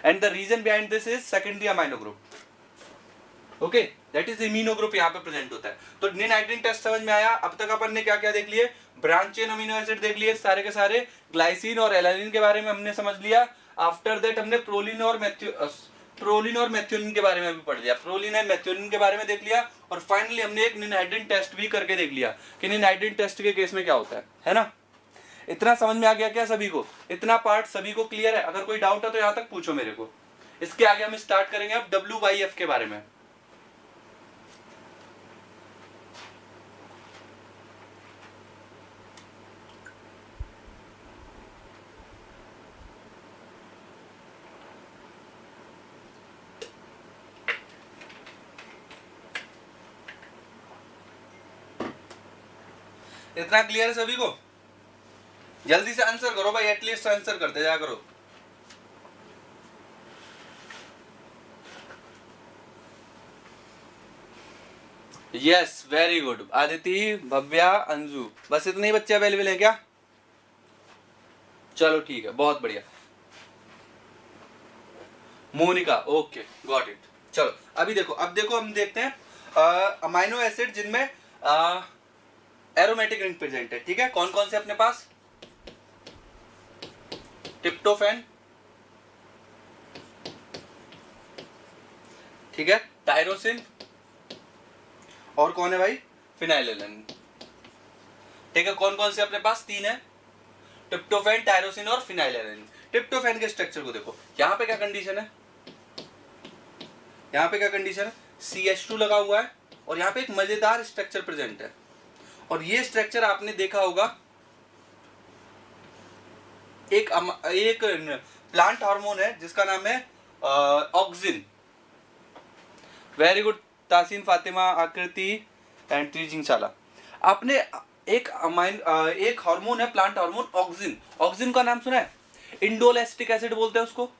and the reason behind this is secondary amino group. Okay, that is imino group यहाँ पे प्रेजेंट होता है। तो निनहाइड्रिन टेस्ट समझ में आया। अब तक अपन ने क्या क्या देख लिए? ब्रांच चेन अमीनो एसिड देख लिए सारे के सारे, ग्लाइसिन और एलानिन के बारे में हमने समझ लिया। आफ्टर दैट हमने प्रोलीन और मेथियोनिन के बारे में भी पढ़ लिया, प्रोलीन एंड मेथियोनिन के बारे में देख लिया, और फाइनली हमने एक निनहाइड्रिन टेस्ट भी करके देख लिया कि निनहाइड्रिन टेस्ट के केस में क्या होता है ना। इतना समझ में आ गया क्या सभी को? इतना पार्ट सभी को क्लियर है? अगर कोई डाउट है तो यहाँ तक पूछो मेरे को। इसके आगे हम स्टार्ट करेंगे अब WYF के बारे में। इतना क्लियर है सभी को? जल्दी से आंसर करो भाई, एटलीस्ट आंसर करते जा करो। Yes, very good Aditi, Bhavya, Anju, बस इतने ही बच्चे अवेलेबल हैं क्या? चलो ठीक है, बहुत बढ़िया। Monika, okay, got it. चलो अभी देखो, हम देखते हैं अमाइनो एसिड जिनमें एरोमेटिक रिंग प्रेजेंट है, ठीक है। कौन कौन से अपने पास? ट्रिप्टोफैन, ठीक है, टायरोसिन, और कौन है भाई? फिनाइलएलानाइन, ठीक है। कौन कौन से अपने पास? 3 है, ट्रिप्टोफैन, टायरोसिन और फिनाइलएलानाइन। ट्रिप्टोफैन के स्ट्रक्चर को देखो, यहाँ पे क्या कंडीशन है, यहाँ पे क्या कंडीशन है, CH2 लगा हुआ है और यहाँ पे एक मजेदार स्ट्रक्चर प्रेजेंट है। और ये स्ट्रक्चर आपने देखा होगा, एक प्लांट हार्मोन है जिसका नाम है auxin. Very good Taseen, Fatima, आकृति एंड टीचिंग शाला। आपने एक हार्मोन है, प्लांट हार्मोन ऑक्सिन। ऑक्सिन का नाम सुना है? इंडोल एसिटिक एसिड बोलते हैं उसको,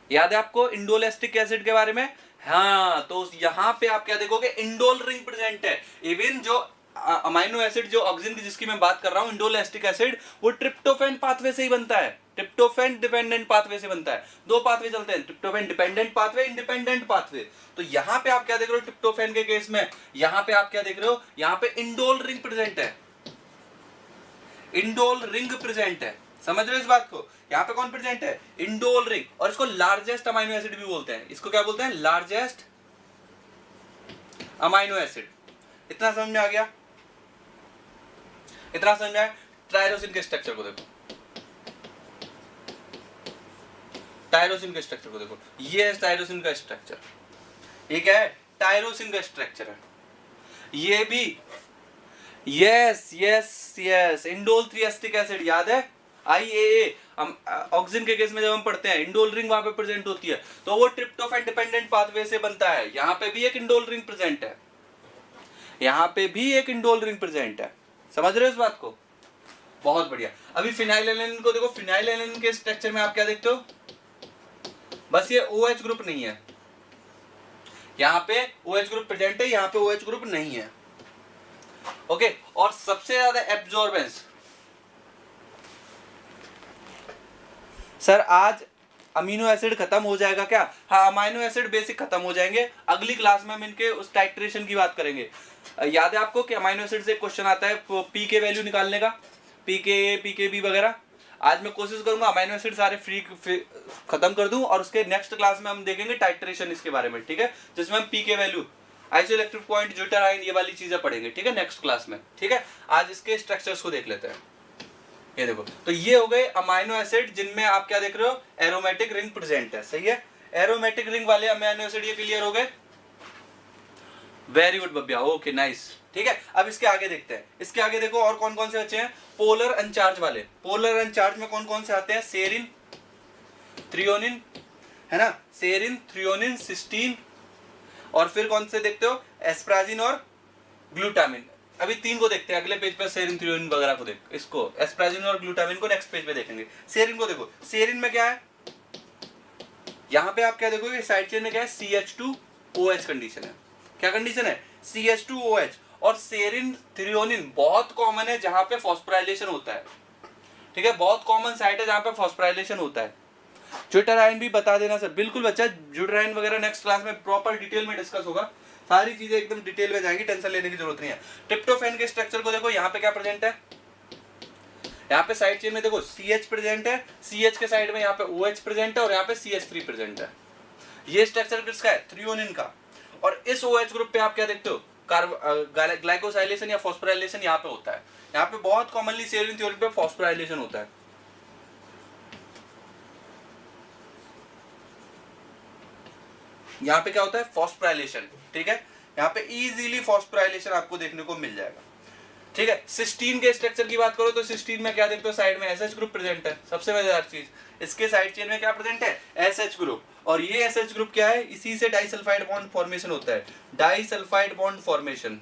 याद है आपको इंडोल एसिटिक एसिड के बारे में? हाँ, तो यहाँ पे आप क्या देखोगे, इंडोल रिंग प्रेजेंट है। इवन जो अमाइनो एसिड जो ऑक्सिन की जिसकी मैं बात कर रहा हूँ, इंडोल एसिटिक एसिड, वो ट्रिप्टोफैन पाथवे से ही बनता है, ट्रिप्टोफैन डिपेंडेंट पाथवे से बनता है। दो पाथवे चलते हैं, tryptophan dependent pathway, independent pathway. तो यहाँ पे आप क्या देख रहे हो ट्रिप्टोफैन के केस में, यहाँ पे आप क्या देख रहे हो, यहाँ पे इंडोल रिंग प्रेजेंट है, इंडोल रिंग प्रेजेंट है। समझ रहे हो इस बात को? यहाँ पे कौन प्रेजेंट है, इंडोल रिंग। और इसको लार्जेस्ट अमाइनो एसिड भी बोलते हैं। इसको क्या बोलते हैं, लार्जेस्ट अमाइनो एसिड। इतना समझ में आ गया, इतना समझ में आया? टायरोसिन के स्ट्रक्चर को देखो, टायरोसिन के स्ट्रक्चर को देखो, ये है टायरोसिन का स्ट्रक्चर। ये क्या है, टायरोसिन का स्ट्रक्चर है। ये भी yes yes yes, indole 3 acetic acid, याद है IAA। हम ऑक्सिन के केस में जब हम पढ़ते हैं, इंडोल रिंग वहां पे प्रेजेंट होती है, तो वो ट्रिप्टोफैन डिपेंडेंट पाथवे से बनता है। यहाँ पे भी एक इंडोल रिंग प्रेजेंट है, यहाँ पे भी एक इंडोल रिंग प्रेजेंट है। समझ रहे हो इस बात को? बहुत बढ़िया। अभी फिनाइलएलानाइन को देखो, फिनाइलएलानाइन के स्ट्रक्चर में आप क्या देखते हो, बस ये OH ग्रुप नहीं है, यहाँ पे OH ग्रुप प्रेजेंट है, यहाँ पे OH ग्रुप नहीं है। ओके, और सबसे ज्यादा एब्जॉर्बेंस, सर आज अमीनो एसिड खत्म हो जाएगा क्या? हाँ, अमाइनो एसिड बेसिक खत्म हो जाएंगे। अगली क्लास में हम इनके उस टाइट्रेशन की बात करेंगे। याद है आपको कि अमाइनो एसिड से क्वेश्चन आता है पी के वैल्यू निकालने का, PKA PKB वगैरह। आज मैं कोशिश करूंगा अमाइनो एसिड सारे फ्री खत्म कर दूं, और उसके नेक्स्ट क्लास में हम देखेंगे टाइट्रेशन इसके बारे में, ठीक है, जिसमें हम PK वैल्यू, आइसोइलेक्ट्रिक पॉइंट, ज्यूटेराइन, ये वाली चीजें पढ़ेंगे, ठीक है, नेक्स्ट क्लास में। ठीक है, आज इसके स्ट्रक्चर्स को देख लेते हैं। ये देखो, तो ये हो गए अमाइनो एसिड जिनमें आप क्या देख रहे हो, एरोमेटिक रिंग प्रेजेंट है। सही है, एरोमेटिक रिंग वाले अमाइनो एसिड ये क्लियर हो गए। Very good Babbiya, okay nice. ठीक है, अब इसके आगे देखते हैं। इसके आगे देखो और कौन कौन से बच्चे हैं, पोलर अनचार्ज वाले। पोलर अनचार्ज में कौन कौन से आते हैं, सेरिन, थ्रियोनिन, है ना, सेरिन, थ्रियोनिन, सिस्टीन, और फिर कौन से देखते हो, एस्प्राजिन और ग्लूटामिन। अभी तीन को देखते हैं, अगले पेज पे सेरिन, थ्रियोनिन वगैरह को देख, इसको एस्प्राजिन और ग्लूटामिन को नेक्स्ट पेज पे देखेंगे। सेरिन को देखो, सेरिन में क्या है, यहाँ पे आप क्या देखोगे, साइड चेन में क्या है, CH2OH कंडीशन है। क्या कंडीशन है, CH2OH। और सेरिन, थ्रियोनिन बहुत कॉमन है जहां पे फॉस्फोराइलेशन होता है। ठीक है, बहुत कॉमन साइट है जहां पे फॉस्फोराइलेशन होता है। ज्यूटेराइन भी बता देना सर, बिल्कुल बच्चा, ज्यूटेराइन वगैरह नेक्स्ट क्लास में प्रॉपर डिटेल में डिस्कस होगा, सारी चीजें एकदम डिटेल में जाएंगी, टेंशन लेने की जरूरत नहीं है। ट्रिप्टोफैन के स्ट्रक्चर को देखो, यहाँ पे क्या प्रेजेंट है, यहाँ पे साइड चेन में देखो CH प्रेजेंट है, CH के साइड में यहाँ पे OH प्रेजेंट है, और यहाँ पे CH3 प्रेजेंट है। ये स्ट्रक्चर किसका है, थ्रियोनिन का। और इस OH ग्रुप पे आप क्या देखते हो, ग्लाइकोसाइलेशन या फॉस्फोराइलेशन यहाँ पे होता है। यहाँ पे बहुत कॉमनली सेरिन थ्योरी पे फॉस्फोराइलेशन होता है। यहाँ पे क्या होता है, फॉस्फोराइलेशन। ठीक है, यहाँ पे इजीली फॉस्फोराइलेशन आपको देखने को मिल जाएगा। ठीक है, सिस्टीन के स्ट्रक्चर की बात करो तो सिस्टीन में क्या देखते हो, साइड में SH ग्रुप प्रेजेंट है। सबसे मजेदार चीज, इसके साइड चेन में क्या प्रेजेंट है, SH ग्रुप। और ये SH ग्रुप क्या है, इसी से डाइसल्फाइड बॉन्ड फॉर्मेशन होता है, डाइसल्फाइड बॉन्ड फॉर्मेशन।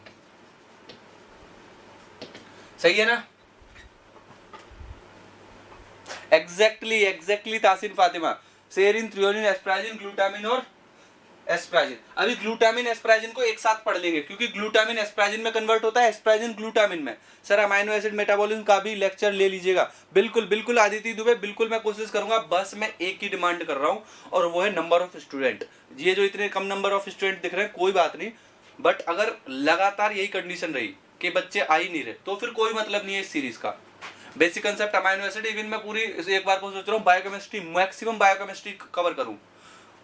सही है ना, exactly Taseen Fatima, serine, threonine, asparagine, glutamine और एस्प्राजिन। अभी ग्लूटामिन एस्प्राजिन को एक साथ पढ़ लेंगे, क्योंकि ग्लूटामिन एस्प्राजिन में कन्वर्ट होता है, एस्प्राजिन ग्लूटामिन में। सर अमाइनो एसिड मेटाबॉलिज्म का भी लेक्चर ले लीजिएगा। बिल्कुल बिल्कुल आदित्य दुबे, बिल्कुल मैं कोशिश करूंगा। बस मैं एक ही डिमांड कर रहा हूं, और वो है नंबर ऑफ स्टूडेंट। ये जो इतने कम नंबर ऑफ स्टूडेंट दिख रहे हैं कोई बात नहीं, बट अगर लगातार यही कंडीशन रही कि बच्चे आ ही नहीं रहे, तो फिर कोई मतलब नहीं है इस सीरीज का। Basic concept amino acid, even मैं पूरी एक बार को सोच रहा हूँ बायोकेमिस्ट्री, मैक्सिमम बायोकेमिस्ट्री कवर करूँ,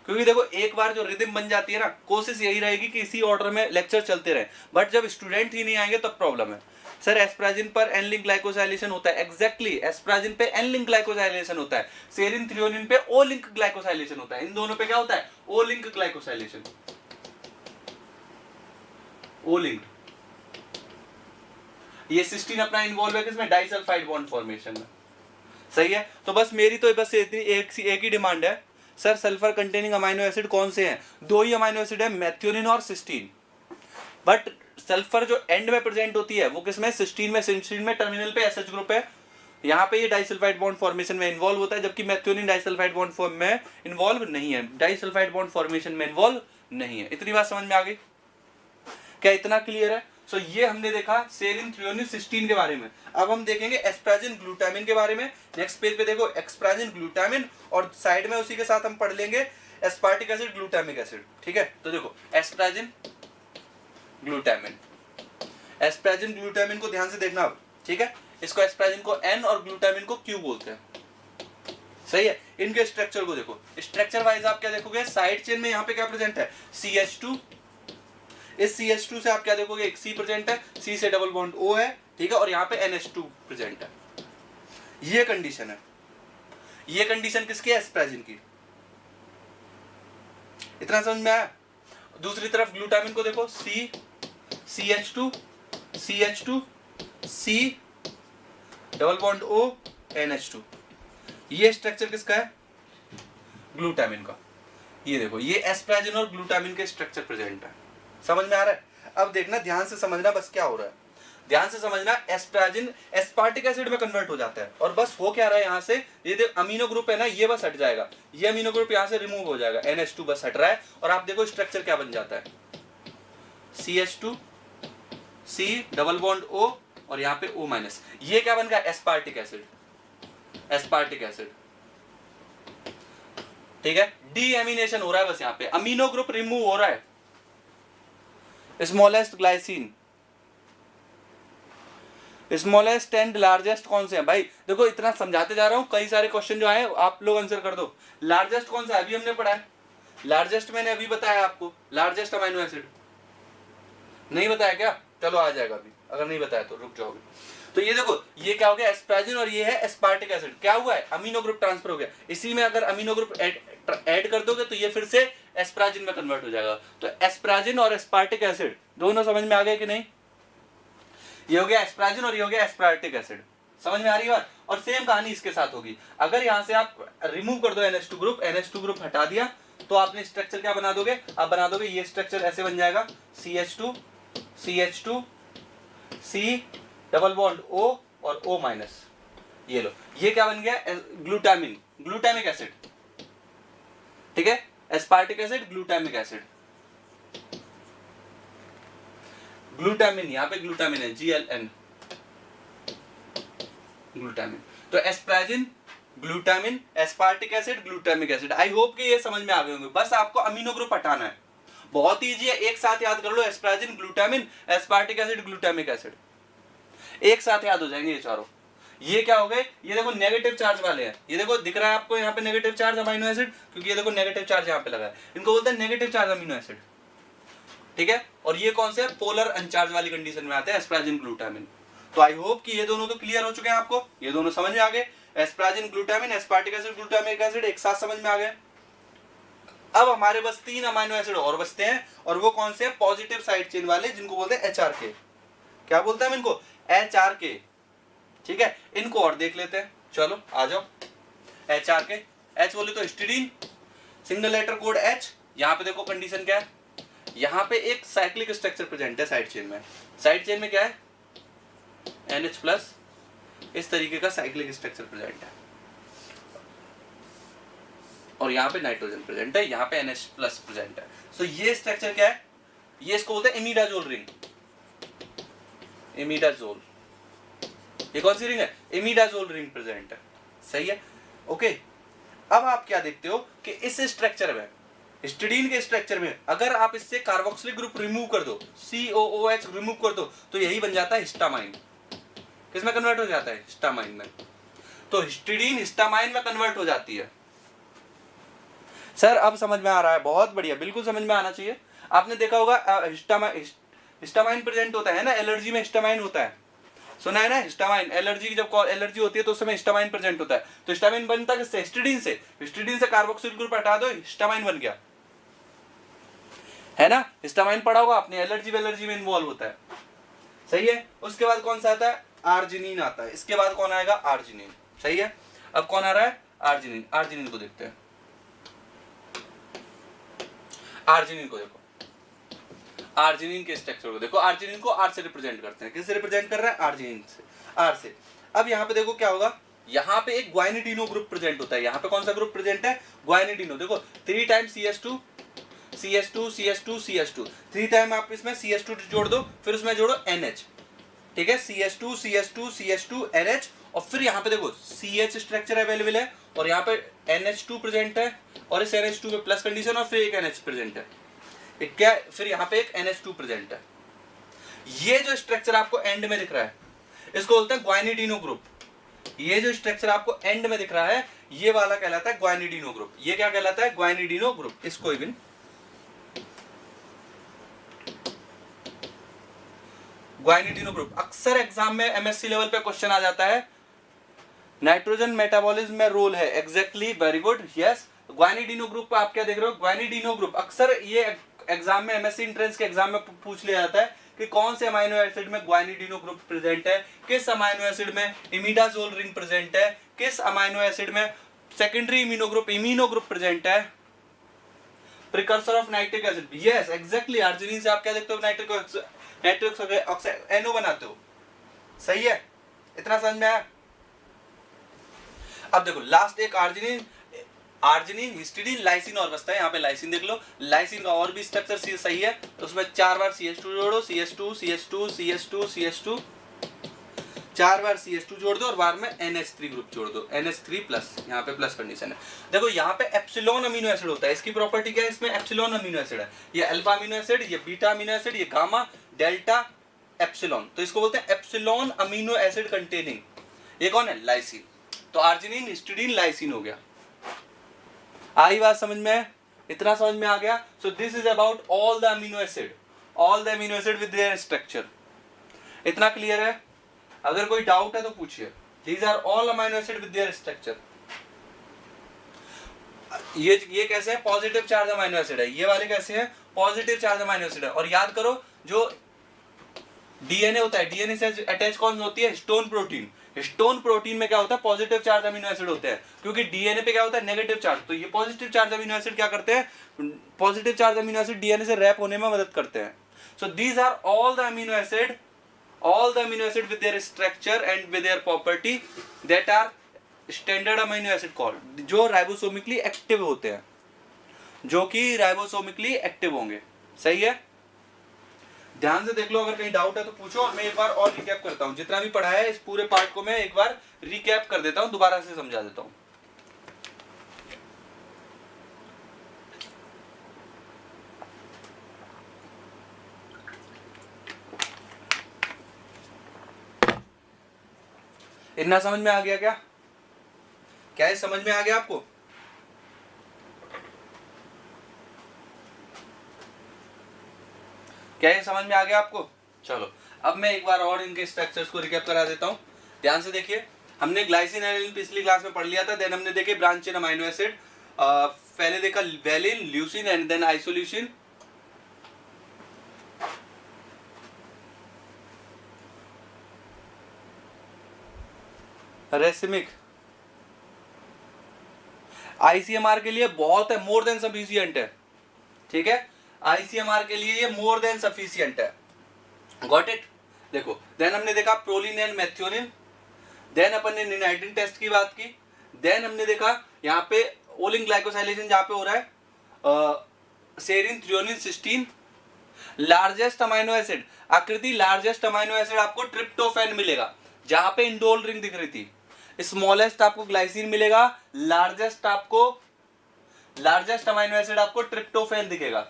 क्योंकि देखो एक बार जो रिदम बन जाती है ना, कोशिश यही रहेगी कि इसी ऑर्डर में लेक्चर चलते रहे। बट जब स्टूडेंट ही नहीं आएंगे तब प्रॉब्लम है। सर एस्प्राजिन पर एन लिंक ग्लाइकोसाइलेशन होता है, एग्जैक्टली एस्प्राजिन पे एन लिंक ग्लाइकोसाइलेशन होता है, सेरिन थ्रियोनिन पे ओ लिंक ग्लाइकोसाइलेशन होता है। इन दोनों पे क्या होता है? ओ लिंक ग्लाइकोसाइलेशन, ओ लिंक। ये सिस्टीन अपना इन्वॉल्व है किसमें? डाइसल्फाइड बॉन्ड फॉर्मेशन में। सही है, तो बस मेरी तो बस इतनी एक ही डिमांड है, sir sulphur containing amino acid कौन से हैं? दो ही अमाइनो एसिड है, मेथियोनिन और सिस्टीन। बट सल्फर जो एंड में प्रेजेंट होती है वो किसमें? सिस्टीन में। सिस्टीन में टर्मिनल पे एसएच ग्रुप है, यहाँ पे ये डाइसल्फाइड बॉन्ड फॉर्मेशन में इन्वॉल्व होता है, जबकि मेथियोनिन डाइसल्फाइड बॉन्ड फॉर्म में इन्वॉल्व नहीं है, डाइसल्फाइड बॉन्ड फॉर्मेशन में इन्वॉल्व नहीं है। इतनी बात समझ में आ गई? क्या इतना क्लियर है? सो ये हमने देखा सेरिन थ्रियोनिन सिस्टीन के बारे में। अब हम देखेंगे एस्प्राजिन ग्लूटामिन के बारे में। नेक्स्ट पेज पे देखो एस्प्राजिन ग्लूटामिन, और साइड में उसी के साथ हम पढ़ लेंगे एस्पार्टिक एसिड ग्लूटामिक एसिड। ठीक है, तो देखो एस्प्राजिन ग्लूटामिन, एस्प्राजिन ग्लूटामिन को ध्यान से देखना अब। ठीक है, इसको एस्प्राजिन को एन और ग्लूटामिन को क्यू बोलते हैं। सही है, इनके स्ट्रक्चर को देखो, स्ट्रक्चर वाइज आप क्या देखोगे? साइड चेन में यहाँ पे क्या प्रेजेंट है? CH2। इस CH2 से आप क्या देखोगे? एक C प्रेजेंट है, C से डबल बॉन्ड O है। ठीक है, और यहाँ पे NH2 प्रेजेंट है। ये कंडीशन है, ये कंडीशन किसकी है? एस्प्राजिन की। इतना समझ में आया? दूसरी तरफ ग्लूटामिन को देखो, C CH2 CH2 C double bond O NH2। ये स्ट्रक्चर किसका है? ग्लूटामिन का। ये देखो, ये एस्प्राजिन और ग्लूटामिन के स्ट्रक्चर प्रेजेंट है। समझ में आ रहा है? अब देखना, ध्यान से समझना बस क्या हो रहा है, ध्यान से समझना। एस्प्राजिन एस्पार्टिक एसिड में कन्वर्ट हो जाता है, और बस हो क्या रहा है यहाँ से, ये देख अमीनो ग्रुप है ना, ये बस हट जाएगा, ये अमीनो ग्रुप यहाँ से रिमूव हो जाएगा, NH2 बस हट रहा है, और आप देखो स्ट्रक्चर क्या बन जाता है? CH2 C double bond O और यहाँ पे O माइनस। ये क्या बन गया? Aspartic acid, aspartic acid. ठीक है, डीएमिनेशन हो रहा है बस, यहाँ पे अमीनो ग्रुप रिमूव हो रहा है। Smallest glycine, smallest and largest कौन से हैं भाई? देखो इतना समझाते जा रहा हूं, कई सारे क्वेश्चन जो आए आप लोग आंसर कर दो। लार्जेस्ट कौन सा है? अभी हमने पढ़ा है लार्जेस्ट, मैंने अभी बताया आपको, लार्जेस्ट अमाइनो एसिड। नहीं बताया क्या? चलो आ जाएगा अभी, अगर नहीं बताया तो रुक जाओगे। तो ये देखो, ये क्या हो गया? एस्प्राजिन, और ये है एस्पार्टिक एसिड। क्या हुआ है? अमीनो ग्रुप ट्रांसफर हो गया। इसी में अगर अमीनो ग्रुप ऐड कर दोगे तो ये फिर से एस्प्राजिन में कन्वर्ट हो जाएगा। तो एस्प्राजिन और एस्पार्टिक एसिड दोनों समझ में आ गए कि नहीं? ये हो गया एस्प्राजिन और ये हो गया एस्पार्टिक एसिड। समझ में आ रही है बात? और सेम कहानी इसके साथ होगी। अगर यहाँ से आप रिमूव कर दो NH2 ग्रुप हटा दिया, तो आपने स्ट्रक्चर क्या बना दोगे? आप बना दोगे ये स्ट्रक्चर ऐसे बन जाएगा, CH2 C double bond O और O माइनस। ये लो, ये क्या बन गया? Glutamine, glutamic acid. ठीक है, aspartic acid, glutamic acid. Glutamine, यहाँ पे ग्लूटामिन है, GLN, ग्लूटामिन। तो asparagine, glutamine, aspartic acid, glutamic acid. I hope कि ये समझ में आ गए होंगे। बस आपको अमीनो ग्रुप हटाना है, बहुत इजी है, एक साथ याद कर लो, asparagine, glutamine, aspartic acid, glutamic acid, एक साथ याद हो जाएंगे ये चारों। ये क्या हो गए? ये देखो नेगेटिव चार्ज वाले हैं, ये देखो दिख रहा है आपको यहाँ पे नेगेटिव चार्ज अमीनो एसिड, क्योंकि ये देखो नेगेटिव चार्ज यहाँ पे लगा है, इनको बोलते हैं नेगेटिव चार्ज अमीनो एसिड। ठीक है, और ये कौन से? पोलर अनचार्ज वाली कंडीशन में आते हैं, एस्प्राजिन, ग्लूटामिन। तो आई होप कि ये दोनों तो क्लियर हो चुके हैं आपको, ये दोनों समझ में आ गए। Asparagine, glutamine, aspartic acid, glutamic acid एक साथ समझ में आ गए। अब हमारे बस 3 अमीनो एसिड और बचते हैं, और वो कौन से? पॉजिटिव साइड चेन वाले, जिनको बोलते हैं HRK। क्या बोलते हैं हम इनको? HRK। ठीक है, इनको और देख लेते हैं, चलो आ जाओ। HRK, H बोले तो histidine, single letter code H। यहाँ पे देखो कंडीशन क्या है, यहाँ पे एक साइक्लिक स्ट्रक्चर प्रेजेंट है साइड चेन में। साइड चेन में क्या है? NH+, इस तरीके का साइक्लिक स्ट्रक्चर प्रेजेंट है, और यहाँ पे नाइट्रोजन प्रेजेंट है, यहाँ पे NH+ प्रेजेंट है। सो ये स्ट्रक्चर क्या है? ये इसको बोलते हैं इमिडाजोल रिंग, इमिडाजोल। ये कौन सी रिंग है? इमिडाजोल रिंग प्रेजेंट है। सही है, ओके। अब आप क्या देखते हो कि इस स्ट्रक्चर में, हिस्टिडीन के स्ट्रक्चर में, अगर आप इससे कार्बोक्सिलिक ग्रुप रिमूव कर दो, COOH रिमूव कर दो, तो यही बन जाता है हिस्टामाइन। किसमें कन्वर्ट हो जाता है? हिस्टामाइन में। तो हिस्टिडीन हिस्टामाइन में कन्वर्ट हो जाती है। सर अब समझ में आ रहा है, बहुत बढ़िया, बिल्कुल समझ में आना चाहिए। आपने देखा होगा हिस्टामाइन प्रेजेंट होता है ना, एलर्जी में हिस्टामाइन होता है, सुना है ना, हिस्टामाइन। एलर्जी की जब एलर्जी होती है तो उस समय हिस्टामाइन प्रेजेंट होता है। तो हिस्टामाइन बनता किससे? हिस्टिडीन से। हिस्टिडीन से कार्बोक्सिल ग्रुप हटा दो, हिस्टामाइन बन गया, है ना। हिस्टामाइन पढ़ा होगा आपने, एलर्जी में इन्वॉल्व होता है, सही है। उसके बाद कौन सा आता है? आर्जिनिन आता है। इसके बाद कौन आएगा? आर्जिनिन, सही है। अब कौन आ रहा है? आर्जिनिन। आर्जिनिन को देखते हैं। आर्जिनिन को देखो, आर्जिनिन के स्ट्रक्चर को देखो। आर्जिनिन को आर से रिप्रेजेंट करते हैं। किससे रिप्रेजेंट कर रहा है? आर्जिनिन से, आर से। अब यहाँ पे देखो क्या होगा, यहाँ पे एक ग्वाइनिडीनो ग्रुप प्रेजेंट होता है। यहाँ पे कौन सा ग्रुप प्रेजेंट है? ग्वाइनिडीनो। देखो 3 time CH2 CH2 CH2 CH2, 3 time आप इसमें CH2 जोड़ दो, फिर उसमें जोड़ो NH, ठीक है। CH2 CH2 CH2 NH, और फिर यहाँ पे देखो CH स्ट्रक्चर अवेलेबल है और यहाँ पे NH2 प्रेजेंट है, और इस NH2 पे प्लस कंडीशन, और फिर एक NH प्रेजेंट है, एक क्या, फिर यहाँ पे एक NH2 प्रेजेंट है। ये जो स्ट्रक्चर आपको एंड में दिख रहा है, इसको बोलते हैं ग्वाइनिडीनो ग्रुप। ये जो स्ट्रक्चर आपको एंड में दिख रहा है, ये वाला कहलाता है ग्वाइनिडीनो ग्रुप। ये क्या कहलाता है? Guanidino group. इसको इवन ग्वाइनिडीनो ग्रुप अक्सर एग्जाम में MSc लेवल पे क्वेश्चन आ जाता है। नाइट्रोजन मेटाबॉलिज्म में रोल है, exactly, very good, yes. Guanidino group आप क्या देख रहे हो? Guanidino group. अक्सर ये एग्जाम में, MSc एंट्रेंस के एग्जाम में पूछ लिया जाता है कि कौन से अमाइनो एसिड में ग्वाइनिडीनो ग्रुप प्रेजेंट है, किस अमाइनो एसिड में इमिडाजोल रिंग प्रेजेंट है, किस अमाइनो एसिड में सेकेंडरी इम्यूनो ग्रुप प्रेजेंट है, precursor of nitric acid. Yes, exactly. Arginine से आप क्या देखते हो? नाइट्रिक ऑक्साइड, NO बनाते हो, सही है। इतना समझ में आया? अब देखो लास्ट एक आर्जिनिन, हिस्टिडीन, लाइसिन और बचता है। यहाँ पे लाइसिन देख लो। लाइसिन का और भी स्ट्रक्चर सही है, तो उसमें 4 बार CH2 जोड़ो, CH2 CH2 CH2 CH2, 4 बार CH2 जोड़ दो और बार में NH3 ग्रुप जोड़ दो, NH3 प्लस, यहाँ पे प्लस कंडीशन है। देखो यहाँ पे एप्सिलॉन अमीनो एसिड होता है। इसकी प्रॉपर्टी क्या है? इसमें एप्सिलॉन अमीनो एसिड है। ये अल्फा अमीनो एसिड, ये बीटा अमीनो एसिड, ये गामा, डेल्टा, एप्सिलॉन। तो इसको बोलते हैं एप्सिलॉन अमीनो एसिड कंटेनिंग। ये कौन है? लाइसिन। तो आर्जिनिन, हिस्टिडीन, लाइसिन हो गया। आई बात समझ में? इतना समझ में आ गया? So this is about all the amino acid with their structure. इतना क्लियर है? अगर कोई डाउट है तो पूछिए। These are all amino acid with their structure. ये कैसे है? पॉजिटिव चार्ज अमीनो एसिड है। ये वाले कैसे हैं? पॉजिटिव चार्ज अमीनो एसिड है। और याद करो, जो DNA होता है, DNA से अटैच कौन होती है? Histone protein. हिस्टोन प्रोटीन में क्या होता है? पॉजिटिव चार्ज अमीनो एसिड होते हैं, क्योंकि DNA पे क्या होता है? Negative charge. तो ये पॉजिटिव चार्ज अमीनो एसिड क्या करते हैं? Positive charge amino acid DNA से रैप होने में मदद करते हैं। So these are all the amino acid with their structure and with their property that are standard amino acid called, जो राइबोसोमिकली एक्टिव होते हैं, जो कि राइबोसोमिकली एक्टिव होंगे, सही है। ध्यान से देख लो, अगर कहीं डाउट है तो पूछो। और मैं एक बार और रिकैप करता हूँ, जितना भी पढ़ा है इस पूरे पार्ट को मैं एक बार रिकैप कर देता हूँ, दोबारा से समझा देता हूँ। इतना समझ में आ गया क्या? क्या ये समझ में आ गया आपको? क्या ये समझ में आ गया आपको? चलो अब मैं एक बार और इनके स्ट्रक्चर्स को रिकैप करा देता हूँ। ध्यान से देखिए, हमने ग्लाइसिन एलिन पिछली क्लास में पढ़ लिया था। देन हमने देखे ब्रांच चेन अमीनो एसिड, पहले देखा valine, leucine and then isoleucine. Racemic ICMR के लिए बहुत है, मोर देन सफिशिएंट है, ठीक है। ICMR के लिए ये मोर देन सफिशिएंट है, गॉट इट। देखो देन हमने देखा प्रोलिन एंड मेथियोनिन, देन अपन ने निनाइटिन टेस्ट की बात की, देन हमने देखा यहाँ पे ओलिन ग्लाइकोसाइलेशन जहाँ पे हो रहा है, serine, threonine, cysteine. Largest amino acid आकृति, लार्जेस्ट अमाइनो एसिड आपको ट्रिप्टोफैन मिलेगा, जहां पे इंडोल रिंग दिख रही थी। स्मॉलेस्ट आपको ग्लाइसिन मिलेगा, लार्जेस्ट अमाइनो एसिड आपको ट्रिप्टोफैन दिखेगा।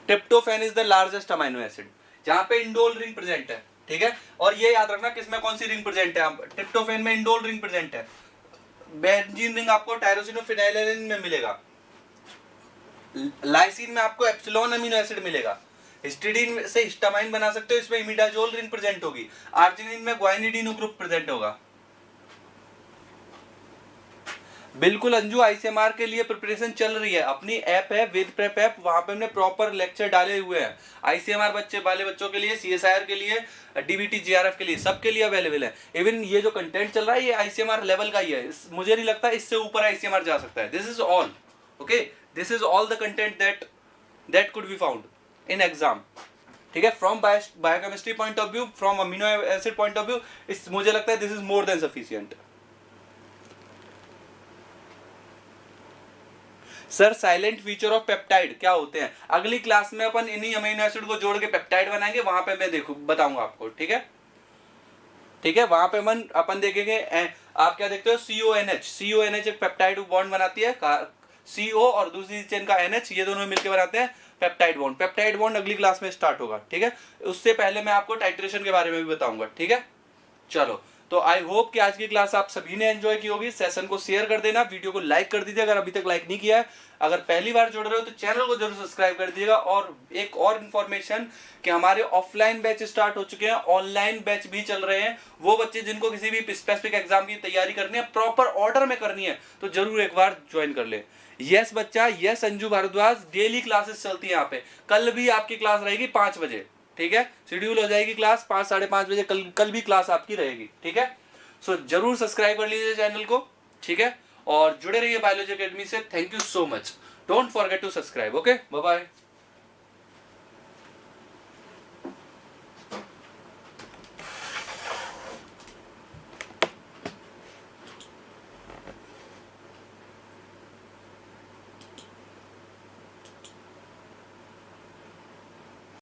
Tryptophan is the largest amino acid, जहां पे इंडोल रिंग प्रेजेंट है, ठीक है। और ये याद रखना किसमें कौन सी रिंग प्रेजेंट है, ट्रिप्टोफैन में इंडोल रिंग प्रेजेंट है। बेंजीन रिंग आपको टायरोसिन और फिनाइलैलानाइन में मिलेगा। लाइसिन में आपको एप्सिलॉन अमीनो एसिड मिलेगा। हिस्टिडीन से हिस्टामाइन बना सकते हो, इसमें इमिडाजोल रिंग प्रेजेंट होगी, आर्जिनिन में ग्वानिडीनो ग्रुप प्रेजेंट होगा। बिल्कुल अंजू, आईसीएमआर के लिए प्रिपरेशन चल रही है, अपनी ऐप है वेद प्रेप ऐप, वहां पे हमने प्रॉपर लेक्चर डाले हुए हैं आईसीएमआर बच्चों के लिए, सीएसआईआर के लिए, डीबीटी जीआरएफ के लिए, सबके लिए अवेलेबल है। इवन ये जो कंटेंट चल रहा है ये आईसीएमआर लेवल का ही है, मुझे नहीं लगता इससे ऊपर आईसीएमआर जा सकता है। This is all okay, this is all the content that could be found in exam, ठीक है। From biochemistry point of view, from amino acid point of view, मुझे लगता है this is more than sufficient. Sir silent feature of peptide क्या होते हैं, अगली class में अपन इन्हीं अमीनो एसिड को जोड़ के पेप्टाइड बनाएंगे, वहां पे मैं बताऊंगा आपको, ठीक है। ठीक है, वहां पे अपन देखेंगे। आप क्या देखते हो, CONH एक पेप्टाइड बॉन्ड बनाती है, CO और दूसरी चेन का NH, ये दोनों मिलकर बनाते हैं पेप्टाइड बॉन्ड। पेप्टाइड बॉन्ड अगली क्लास में स्टार्ट होगा, ठीक है। उससे पहले मैं आपको टाइट्रेशन के बारे में भी बताऊंगा, ठीक है। चलो, तो आई होप कि आज की क्लास आप सभी ने एंजॉय की होगी। सेशन को शेयर कर देना, वीडियो को लाइक कर दीजिए अगर अभी तक लाइक नहीं किया है। अगर पहली बार जुड़ रहे हो तो चैनल को जरूर सब्सक्राइब कर दीजिएगा। और एक और इन्फॉर्मेशन कि हमारे ऑफलाइन बैच स्टार्ट हो चुके हैं, ऑनलाइन बैच भी चल रहे हैं। वो बच्चे जिनको किसी भी स्पेसिफिक एग्जाम की तैयारी करनी है, प्रॉपर ऑर्डर में करनी है, तो जरूर एक बार ज्वाइन कर ले। यस बच्चा, yes Anju Bhardwaj, daily classes चलती है यहाँ पे। कल भी आपकी क्लास रहेगी 5 बजे, ठीक है। शेड्यूल हो जाएगी क्लास 5 साढ़े 5 बजे, कल भी क्लास आपकी रहेगी, ठीक है। सो जरूर सब्सक्राइब कर लीजिए चैनल को, ठीक है। और जुड़े रहिए बायोलॉजी एकेडमी से। Thank you so much, don't forget to subscribe. Okay, bye bye.